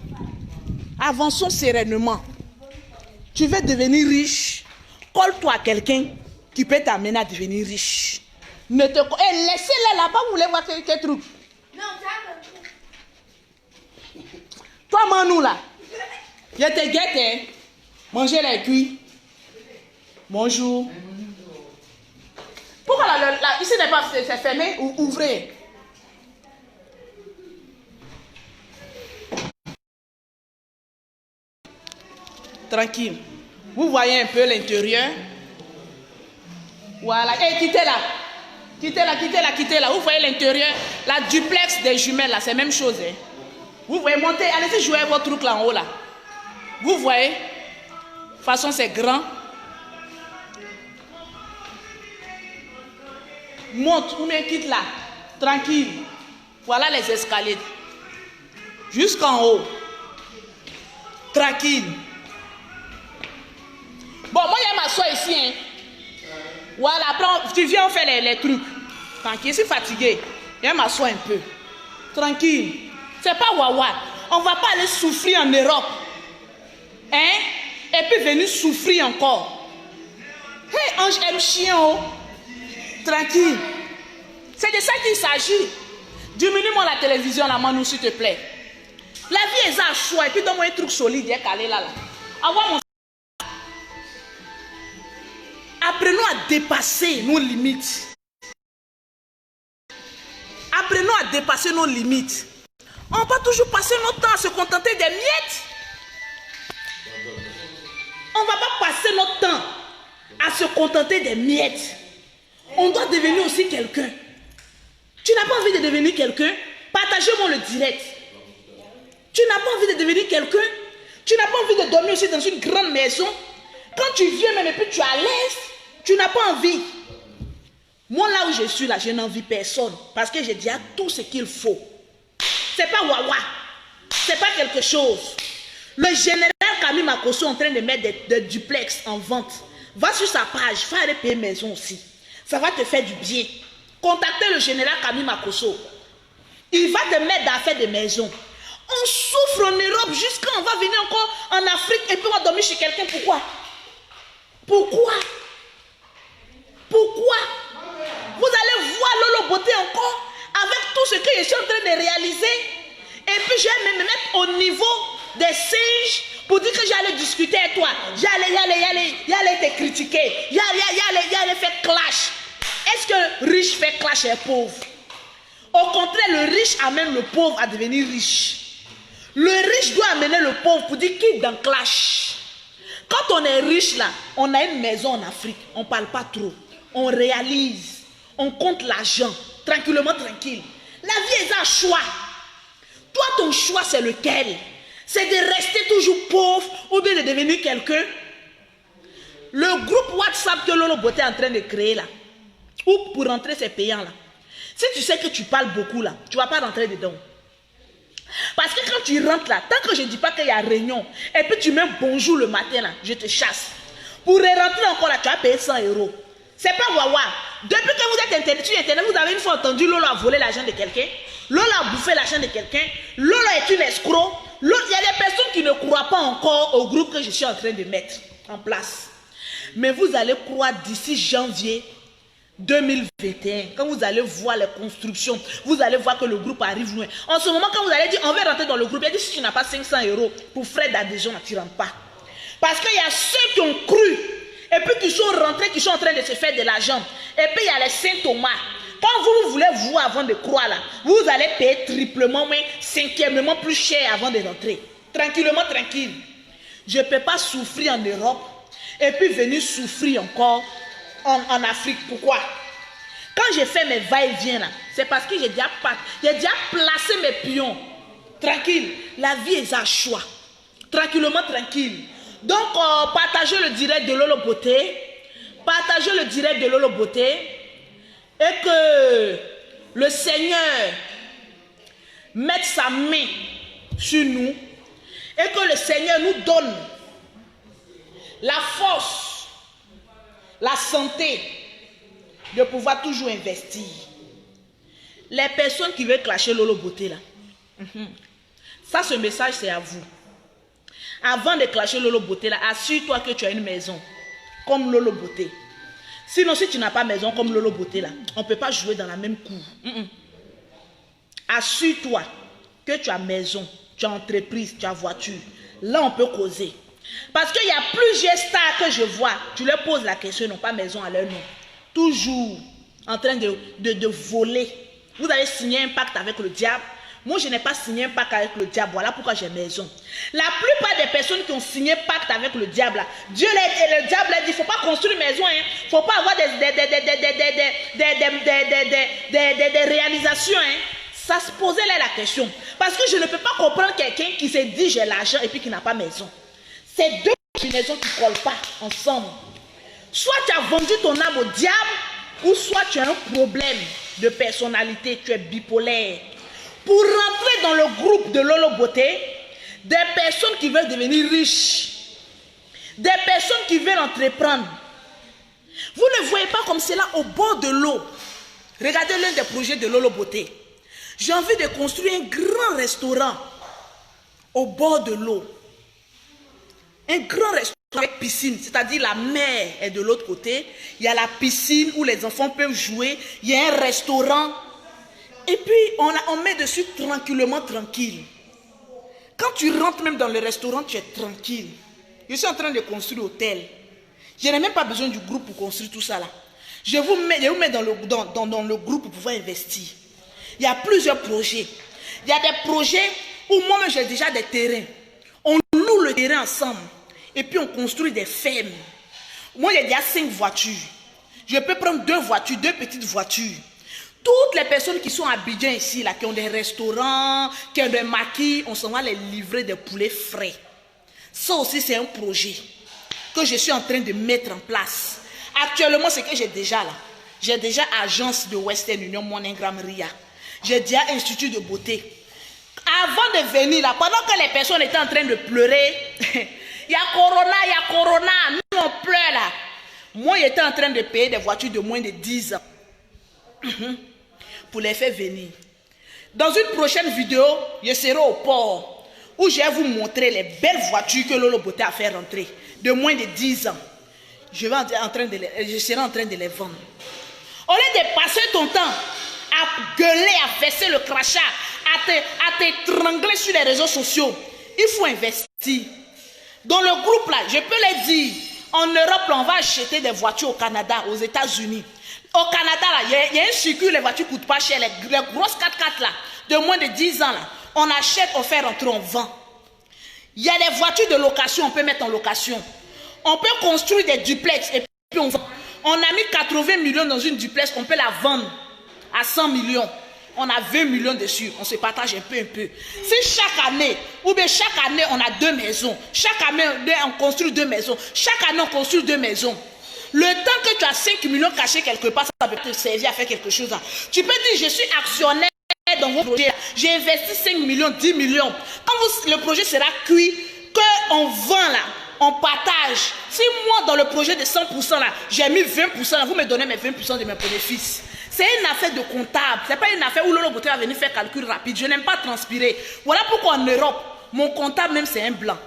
Avançons sereinement. Tu veux devenir riche, colle-toi à quelqu'un qui peut t'amener à devenir riche. Ne te... laissez-les là-bas, vous voulez voir quel truc. Non, toi, Manou, là, je te guette, hein. Mangez les cuits. Bonjour. Pourquoi ici n'est pas fermé ou ouvrez? Tranquille. Vous voyez un peu l'intérieur. Voilà. Et quittez là. Quittez là, quittez là, quittez là. Vous voyez l'intérieur. La duplex des jumelles là, c'est la même chose. Hein. Vous voyez, montez, allez-y jouer votre truc là en haut là. Vous voyez. De toute façon, c'est grand. Monte ou bien quitte là. Tranquille. Voilà les escaliers. Jusqu'en haut. Tranquille. Bon, moi, il y a ma soeur ici. Hein. Voilà, après, tu viens, on fait les trucs. Tranquille, je suis fatigué. Il y a ma soeur un peu. Tranquille. C'est pas wawa. On ne va pas aller souffrir en Europe. Hein? Et puis venir souffrir encore. Hey, ange aime chien. Oh. Tranquille. C'est de ça qu'il s'agit. Diminue-moi la télévision, la Manou, s'il te plaît. La vie est à choix. Et puis donne-moi un truc solide. Il est calé là. Avoir mon... Apprenons à dépasser nos limites. Apprenons à dépasser nos limites. On va toujours passer notre temps à se contenter des miettes. On ne va pas passer notre temps à se contenter des miettes. On doit devenir aussi quelqu'un. Tu n'as pas envie de devenir quelqu'un? Partagez-moi le direct. Tu n'as pas envie de devenir quelqu'un? Tu n'as pas envie de dormir aussi dans une grande maison? Quand tu viens même et puis tu es à l'aise, tu n'as pas envie. Moi là où je suis là, je n'envie personne. Parce que j'ai déjà tout ce qu'il faut. C'est pas wawa. C'est pas quelque chose. Le général Camille Makosso est en train de mettre des duplex en vente. Va sur sa page, va aller payer maison aussi. Ça va te faire du bien. Contactez le général Camille Makosso. Il va te mettre à faire des maisons. On souffre en Europe jusqu'à on va venir encore en Afrique et puis on va dormir chez quelqu'un. Pourquoi? Pourquoi? Pourquoi? Vous allez voir Lolo Beauté encore avec tout ce que je suis en train de réaliser. Et puis je vais me mettre au niveau des singes pour dire que j'allais discuter avec toi. J'allais te critiquer. J'allais faire clash. Est-ce que le riche fait clash et pauvre? Au contraire, le riche amène le pauvre à devenir riche. Le riche doit amener le pauvre pour dire qui dans clash. Quand on est riche là, on a une maison en Afrique. On ne parle pas trop. On réalise. On compte l'argent. Tranquillement, tranquille. La vie est un choix. Toi, ton choix, c'est lequel? C'est de rester toujours pauvre ou bien de devenir quelqu'un? Le groupe WhatsApp que Lolo Beauté est en train de créer là, ou pour rentrer, c'est payant là. Si tu sais que tu parles beaucoup là, tu ne vas pas rentrer dedans. Parce que quand tu rentres là, tant que je ne dis pas qu'il y a réunion, et puis tu mets bonjour le matin là, je te chasse. Pour rentrer encore là, tu vas payer 100 €. C'est pas wawa. Depuis que vous êtes internet, sur Internet, vous avez une fois entendu Lolo a volé l'argent de quelqu'un, Lolo a bouffé l'argent de quelqu'un, Lolo est une escroc. Il y a des personnes qui ne croient pas encore au groupe que je suis en train de mettre en place. Mais vous allez croire d'ici janvier 2021, quand vous allez voir les constructions, vous allez voir que le groupe arrive loin. En ce moment, quand vous allez dire, on va rentrer dans le groupe, il dit, si tu n'as pas 500 € pour frais d'adhésion, tu ne rentres pas. Parce qu'il y a ceux qui ont cru, et puis qui sont rentrés, qui sont en train de se faire de l'argent. Et puis il y a les Saint Thomas. Quand vous voulez voir avant de croire là, vous allez payer triplement, mais cinquièmement plus cher avant de rentrer. Tranquillement, tranquille. Je ne peux pas souffrir en Europe et puis venir souffrir encore en Afrique. Pourquoi? Quand j'ai fait mes va-et-vient là, c'est parce que j'ai déjà placé mes pions. Tranquille. La vie est à choix. Tranquillement, tranquille. Donc, partagez le direct de Lolo Beauté. Partagez le direct de Lolo Beauté. Et que le Seigneur mette sa main sur nous. Et que le Seigneur nous donne la force, la santé de pouvoir toujours investir. Les personnes qui veulent clasher Lolo Beauté là. Ça, ce message, c'est à vous. Avant de clasher Lolo Beauté là, assure-toi que tu as une maison comme Lolo Beauté. Sinon, si tu n'as pas maison comme Lolo Beauté là, on ne peut pas jouer dans la même cour. Assure-toi que tu as maison, tu as entreprise, tu as voiture. Là, on peut causer. Parce qu'il y a plusieurs stars que je vois, tu leur poses la question, ils n'ont pas maison à leur nom. Toujours en train de voler. Vous avez signé un pacte avec le diable. Moi, je n'ai pas signé un pacte avec le diable. Voilà pourquoi j'ai maison. La plupart des personnes qui ont signé pacte avec le diable, là, Dieu et le diable a dit, il ne faut pas construire une maison. Il ne faut pas avoir des réalisations. Ça se posait là la question. Parce que je ne peux pas comprendre quelqu'un qui se dit j'ai l'argent et puis qui n'a pas maison. C'est deux combinaisons qui ne collent pas ensemble. Soit tu as vendu ton âme au diable, ou soit tu as un problème de personnalité, tu es bipolaire. Pour rentrer dans le groupe de Lolo Beauté, des personnes qui veulent devenir riches, des personnes qui veulent entreprendre. Vous ne voyez pas comme cela au bord de l'eau. Regardez l'un des projets de Lolo Beauté. J'ai envie de construire un grand restaurant au bord de l'eau. Un grand restaurant avec piscine, c'est-à-dire la mer est de l'autre côté. Il y a la piscine où les enfants peuvent jouer. Il y a un restaurant. Et puis, on met dessus tranquillement, tranquille. Quand tu rentres même dans le restaurant, tu es tranquille. Je suis en train de construire l'hôtel. Je n'ai même pas besoin du groupe pour construire tout ça là. Je vous mets dans le groupe pour pouvoir investir. Il y a plusieurs projets. Il y a des projets où moi-même j'ai déjà des terrains. On loue le terrain ensemble. Et puis on construit des fermes. Moi, il y a 5 voitures. Je peux prendre 2 voitures, 2 petites voitures. Toutes les personnes qui sont à Abidjan ici, là, qui ont des restaurants, qui ont des maquis, on s'en va les livrer des poulets frais. Ça aussi, c'est un projet que je suis en train de mettre en place. Actuellement, c'est que j'ai déjà là. J'ai déjà agence de Western Union, Moningram Ria. J'ai déjà institut de beauté. Avant de venir là, pendant que les personnes étaient en train de pleurer, il y a Corona, nous on pleure là. Moi, j'étais en train de payer des voitures de moins de 10 ans. Pour les faire venir. Dans une prochaine vidéo, je serai au port où je vais vous montrer les belles voitures que Lolo Beauté a fait rentrer de moins de 10 ans. Je serai en train de les vendre. Au lieu de passer ton temps à gueuler, à fesser le crachat, à t'étrangler sur les réseaux sociaux, il faut investir. Dans le groupe là, je peux les dire, en Europe, là, on va acheter des voitures au Canada, aux États-Unis. Au Canada, il y a un circuit, les voitures ne coûtent pas cher. Les grosses 4x4 là, de moins de 10 ans, là, on achète, on fait rentrer, on vend. Il y a les voitures de location, on peut mettre en location. On peut construire des duplex et puis on vend. On a mis 80 millions dans une duplex, on peut la vendre à 100 millions. On a 20 millions dessus, on se partage un peu. Si chaque année, ou bien chaque année, on a 2 maisons. Chaque année, on construit 2 maisons. Chaque année, on construit 2 maisons. Le temps que tu as 5 millions cachés quelque part, ça peut te servir à faire quelque chose. Tu peux dire, je suis actionnaire dans vos projets. J'ai investi 5 millions, 10 millions. Quand le projet sera cuit, qu'on vend là, on partage. Si moi, dans le projet de 100% là, j'ai mis 20%, là, vous me donnez mes 20% de mes bénéfices. C'est une affaire de comptable. Ce n'est pas une affaire où Lolo Beauté va venir faire calcul rapide. Je n'aime pas transpirer. Voilà pourquoi en Europe, mon comptable même c'est un blanc.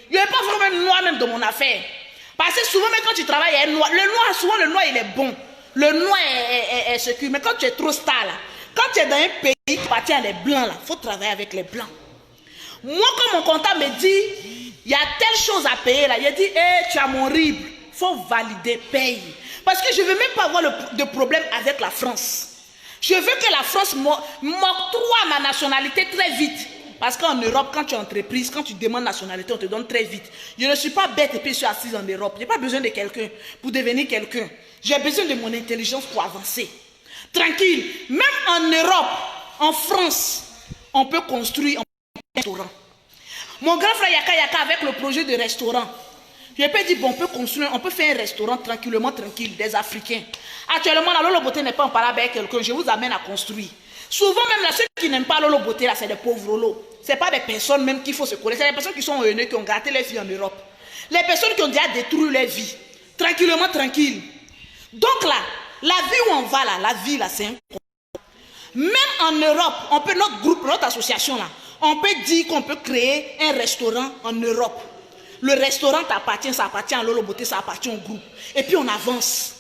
Il n'y a pas vraiment noir même dans mon affaire. Parce que souvent, même quand tu travailles, il y a un noir. Souvent le noir il est bon. Le noir est secure. Mais quand tu es trop star là, quand tu es dans un pays qui appartient à les blancs là, il faut travailler avec les blancs. Moi, quand mon comptable me dit, il y a telle chose à payer là, il dit, hey, tu as mon RIB, il faut valider, paye. Parce que je ne veux même pas avoir de problème avec la France. Je veux que la France m'octroie ma nationalité très vite. Parce qu'en Europe, quand tu es entreprise, quand tu demandes nationalité, on te donne très vite. Je ne suis pas bête et puis je suis assise en Europe. Je n'ai pas besoin de quelqu'un pour devenir quelqu'un. J'ai besoin de mon intelligence pour avancer. Tranquille. Même en Europe, en France, on peut construire un restaurant. Mon grand frère Yaka avec le projet de restaurant. Je peux dire, bon, on peut faire un restaurant tranquillement, tranquille, des Africains. Actuellement, la Lolo Beauté n'est pas en parole avec quelqu'un, je vous amène à construire. Souvent, même là, ceux qui n'aiment pas Lolo Beauté, là, c'est des pauvres Lolo. Ce n'est pas des personnes même qu'il faut se connaître, c'est des personnes qui sont haineuses, qui ont gâté les filles en Europe. Les personnes qui ont déjà détruit leur vie. Tranquillement, tranquille. Donc là, la vie où on va là, la vie là, c'est un... Même en Europe, on peut, notre groupe, notre association là, on peut dire qu'on peut créer un restaurant en Europe. Le restaurant t'appartient, ça appartient à Lolo Beauté, ça appartient au groupe. Et puis on avance.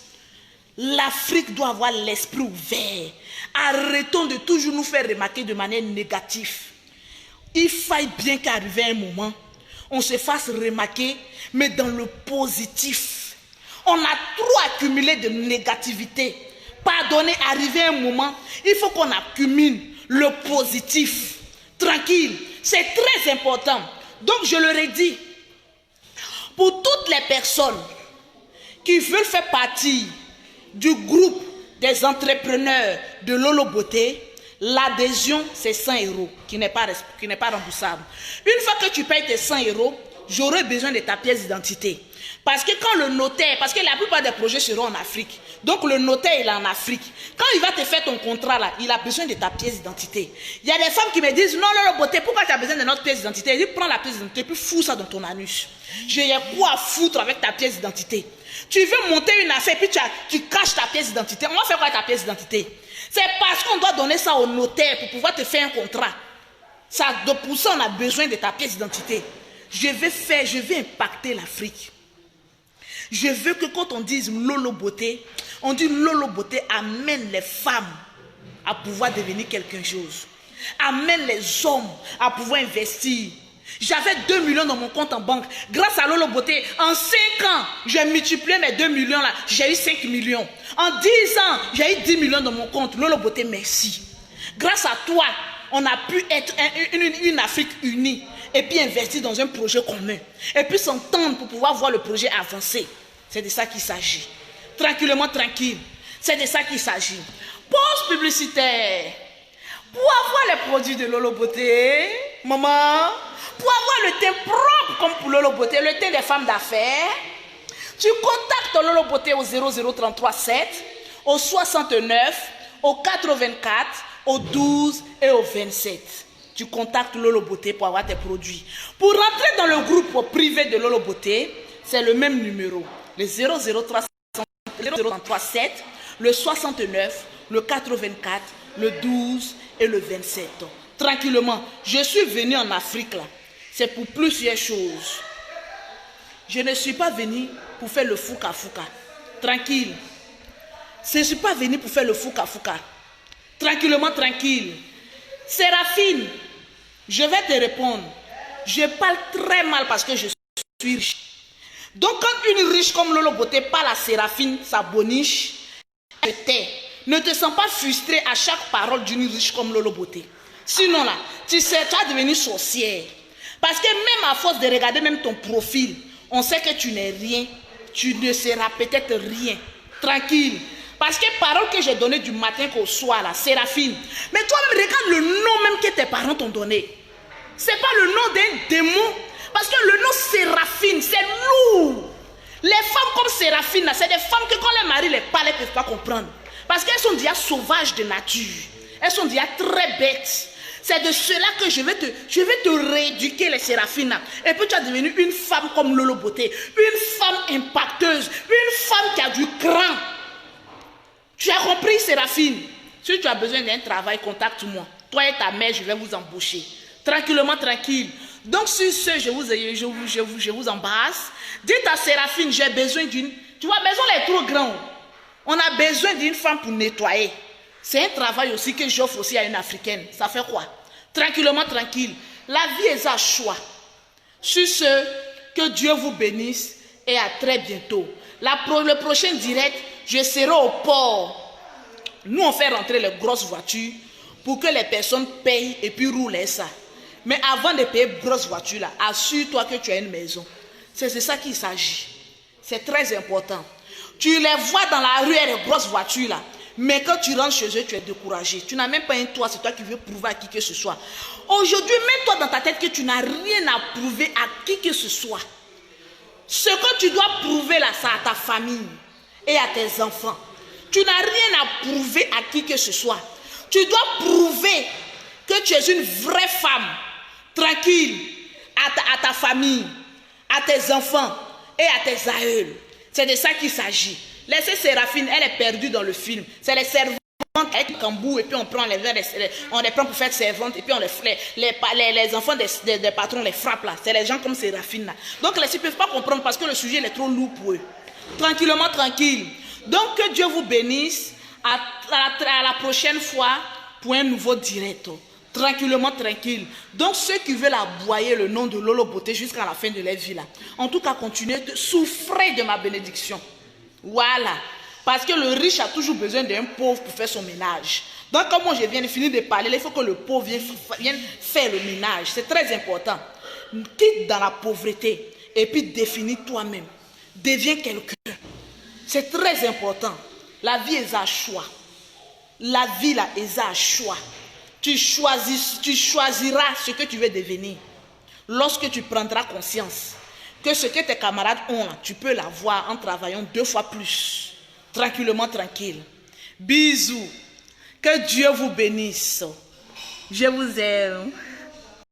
L'Afrique doit avoir l'esprit ouvert. Arrêtons de toujours nous faire remarquer de manière négative. Il faille bien qu'arrive un moment, on se fasse remarquer, mais dans le positif. On a trop accumulé de négativité. Pardonnez, arrivé un moment, il faut qu'on accumule le positif. Tranquille, c'est très important. Donc je leur ai dit, pour toutes les personnes qui veulent faire partie du groupe des entrepreneurs de Lolo Beauté, l'adhésion c'est 100 € qui n'est pas remboursable. Une fois que tu payes tes 100 €, j'aurai besoin de ta pièce d'identité. Parce que quand le notaire, parce que la plupart des projets seront en Afrique, donc le notaire il est en Afrique. Quand il va te faire ton contrat là, il a besoin de ta pièce d'identité. Il y a des femmes qui me disent, non, Lolo Beauté, pourquoi tu as besoin de notre pièce d'identité? Il dit, prends la pièce d'identité, puis fous ça dans ton anus. J'ai quoi à foutre avec ta pièce d'identité? Tu veux monter une affaire, puis tu caches ta pièce d'identité. On va faire quoi avec ta pièce d'identité? C'est parce qu'on doit donner ça au notaire pour pouvoir te faire un contrat. Pour ça, on a besoin de ta pièce d'identité. Je vais impacter l'Afrique. Je veux que quand on dise Lolo Beauté, on dit Lolo Beauté amène les femmes à pouvoir devenir quelque chose. Amène les hommes à pouvoir investir. J'avais 2 millions dans mon compte en banque. Grâce à Lolo Beauté, en 5 ans, j'ai multiplié mes 2 millions là. J'ai eu 5 millions. En 10 ans, j'ai eu 10 millions dans mon compte. Lolo Beauté, merci. Grâce à toi, on a pu être une Afrique unie et puis investir dans un projet commun. Et puis s'entendre pour pouvoir voir le projet avancer. C'est de ça qu'il s'agit. Tranquillement, tranquille. C'est de ça qu'il s'agit. Pause publicitaire. Pour avoir les produits de Lolo Beauté, maman, pour avoir le teint propre comme pour Lolo Beauté, le teint des femmes d'affaires, tu contactes Lolo Beauté au 0033 7, au 69, au 84, au 12 et au 27. Tu contactes Lolo Beauté pour avoir tes produits. Pour rentrer dans le groupe privé de Lolo Beauté, c'est le même numéro. Le 003 7, le 69, le 84, le 12 et le 27. Tranquillement, je suis venu en Afrique là. C'est pour plusieurs choses. Je ne suis pas venu pour faire le fouka-fouka. Tranquille. Je ne suis pas venu pour faire le fouka-fouka. Tranquillement, tranquille. Séraphine, je vais te répondre. Je parle très mal parce que je suis riche. Donc quand une riche comme Lolo Beauté parle à Séraphine, sa boniche, elle te tait. Ne te sens pas frustré à chaque parole d'une riche comme Lolo Beauté. Sinon là, tu vas devenir sorcière. Parce que même à force de regarder même ton profil, on sait que tu n'es rien. Tu ne seras peut-être rien. Tranquille. Parce que parole que j'ai donnée du matin qu'au soir là, Séraphine. Mais toi-même, regarde le nom même que tes parents t'ont donné. C'est pas le nom d'un démon. Parce que le nom Séraphine, c'est lourd. Les femmes comme Séraphine, c'est des femmes que quand les maris les parlent, elles ne peuvent pas comprendre. Parce qu'elles sont déjà sauvages de nature. Elles sont déjà très bêtes. C'est de cela que je vais te rééduquer les Séraphines. Et puis tu as devenu une femme comme Lolo Beauté. Une femme impacteuse. Une femme qui a du cran. Tu as compris, Séraphine? Si tu as besoin d'un travail, contacte-moi. Toi et ta mère, je vais vous embaucher. Tranquillement, tranquille. Donc sur ce, je vous embrasse. Dites à Séraphine, j'ai besoin d'une... Tu vois, maison elle est trop grande. On a besoin d'une femme pour nettoyer. C'est un travail aussi que j'offre aussi à une Africaine. Ça fait quoi? Tranquillement, tranquille. La vie est à choix. Sur ce, que Dieu vous bénisse et à très bientôt. Le prochain direct, je serai au port. Nous, on fait rentrer les grosses voitures pour que les personnes payent et puis roulent ça. Mais avant de payer grosse voiture, là, assure-toi que tu as une maison. C'est de ça qu'il s'agit. C'est très important. Tu les vois dans la rue, les grosses voitures là. Mais quand tu rentres chez eux, tu es découragé. Tu n'as même pas un toit, c'est toi qui veux prouver à qui que ce soit. Aujourd'hui, mets-toi dans ta tête que tu n'as rien à prouver à qui que ce soit. Ce que tu dois prouver là, c'est à ta famille et à tes enfants. Tu n'as rien à prouver à qui que ce soit. Tu dois prouver que tu es une vraie femme, tranquille, à ta famille, à tes enfants et à tes aïeuls. C'est de ça qu'il s'agit. Laissez Séraphine, elle est perdue dans le film. C'est les servantes avec cambou et puis on prend les verres, on les prend pour faire servante et puis on les enfants des patrons les frappent là. C'est les gens comme Séraphine là. Donc les filles ne peuvent pas comprendre parce que le sujet il est trop lourd pour eux. Tranquillement, tranquille. Donc que Dieu vous bénisse. À la prochaine fois pour un nouveau direct. Tranquillement, tranquille. Donc ceux qui veulent aboyer le nom de Lolo Beauté jusqu'à la fin de leur vie là. En tout cas, continuez de souffrir de ma bénédiction. Voilà. Parce que le riche a toujours besoin d'un pauvre pour faire son ménage. Donc, comme moi je viens de finir de parler, il faut que le pauvre vienne faire le ménage. C'est très important. Quitte dans la pauvreté et puis définis toi-même. Deviens quelqu'un. C'est très important. La vie est un choix. La vie là est un choix. Tu choisiras ce que tu veux devenir. Lorsque tu prendras conscience que ce que tes camarades ont là, tu peux l'avoir en travaillant 2 fois plus. Tranquillement, tranquille. Bisous. Que Dieu vous bénisse. Je vous aime.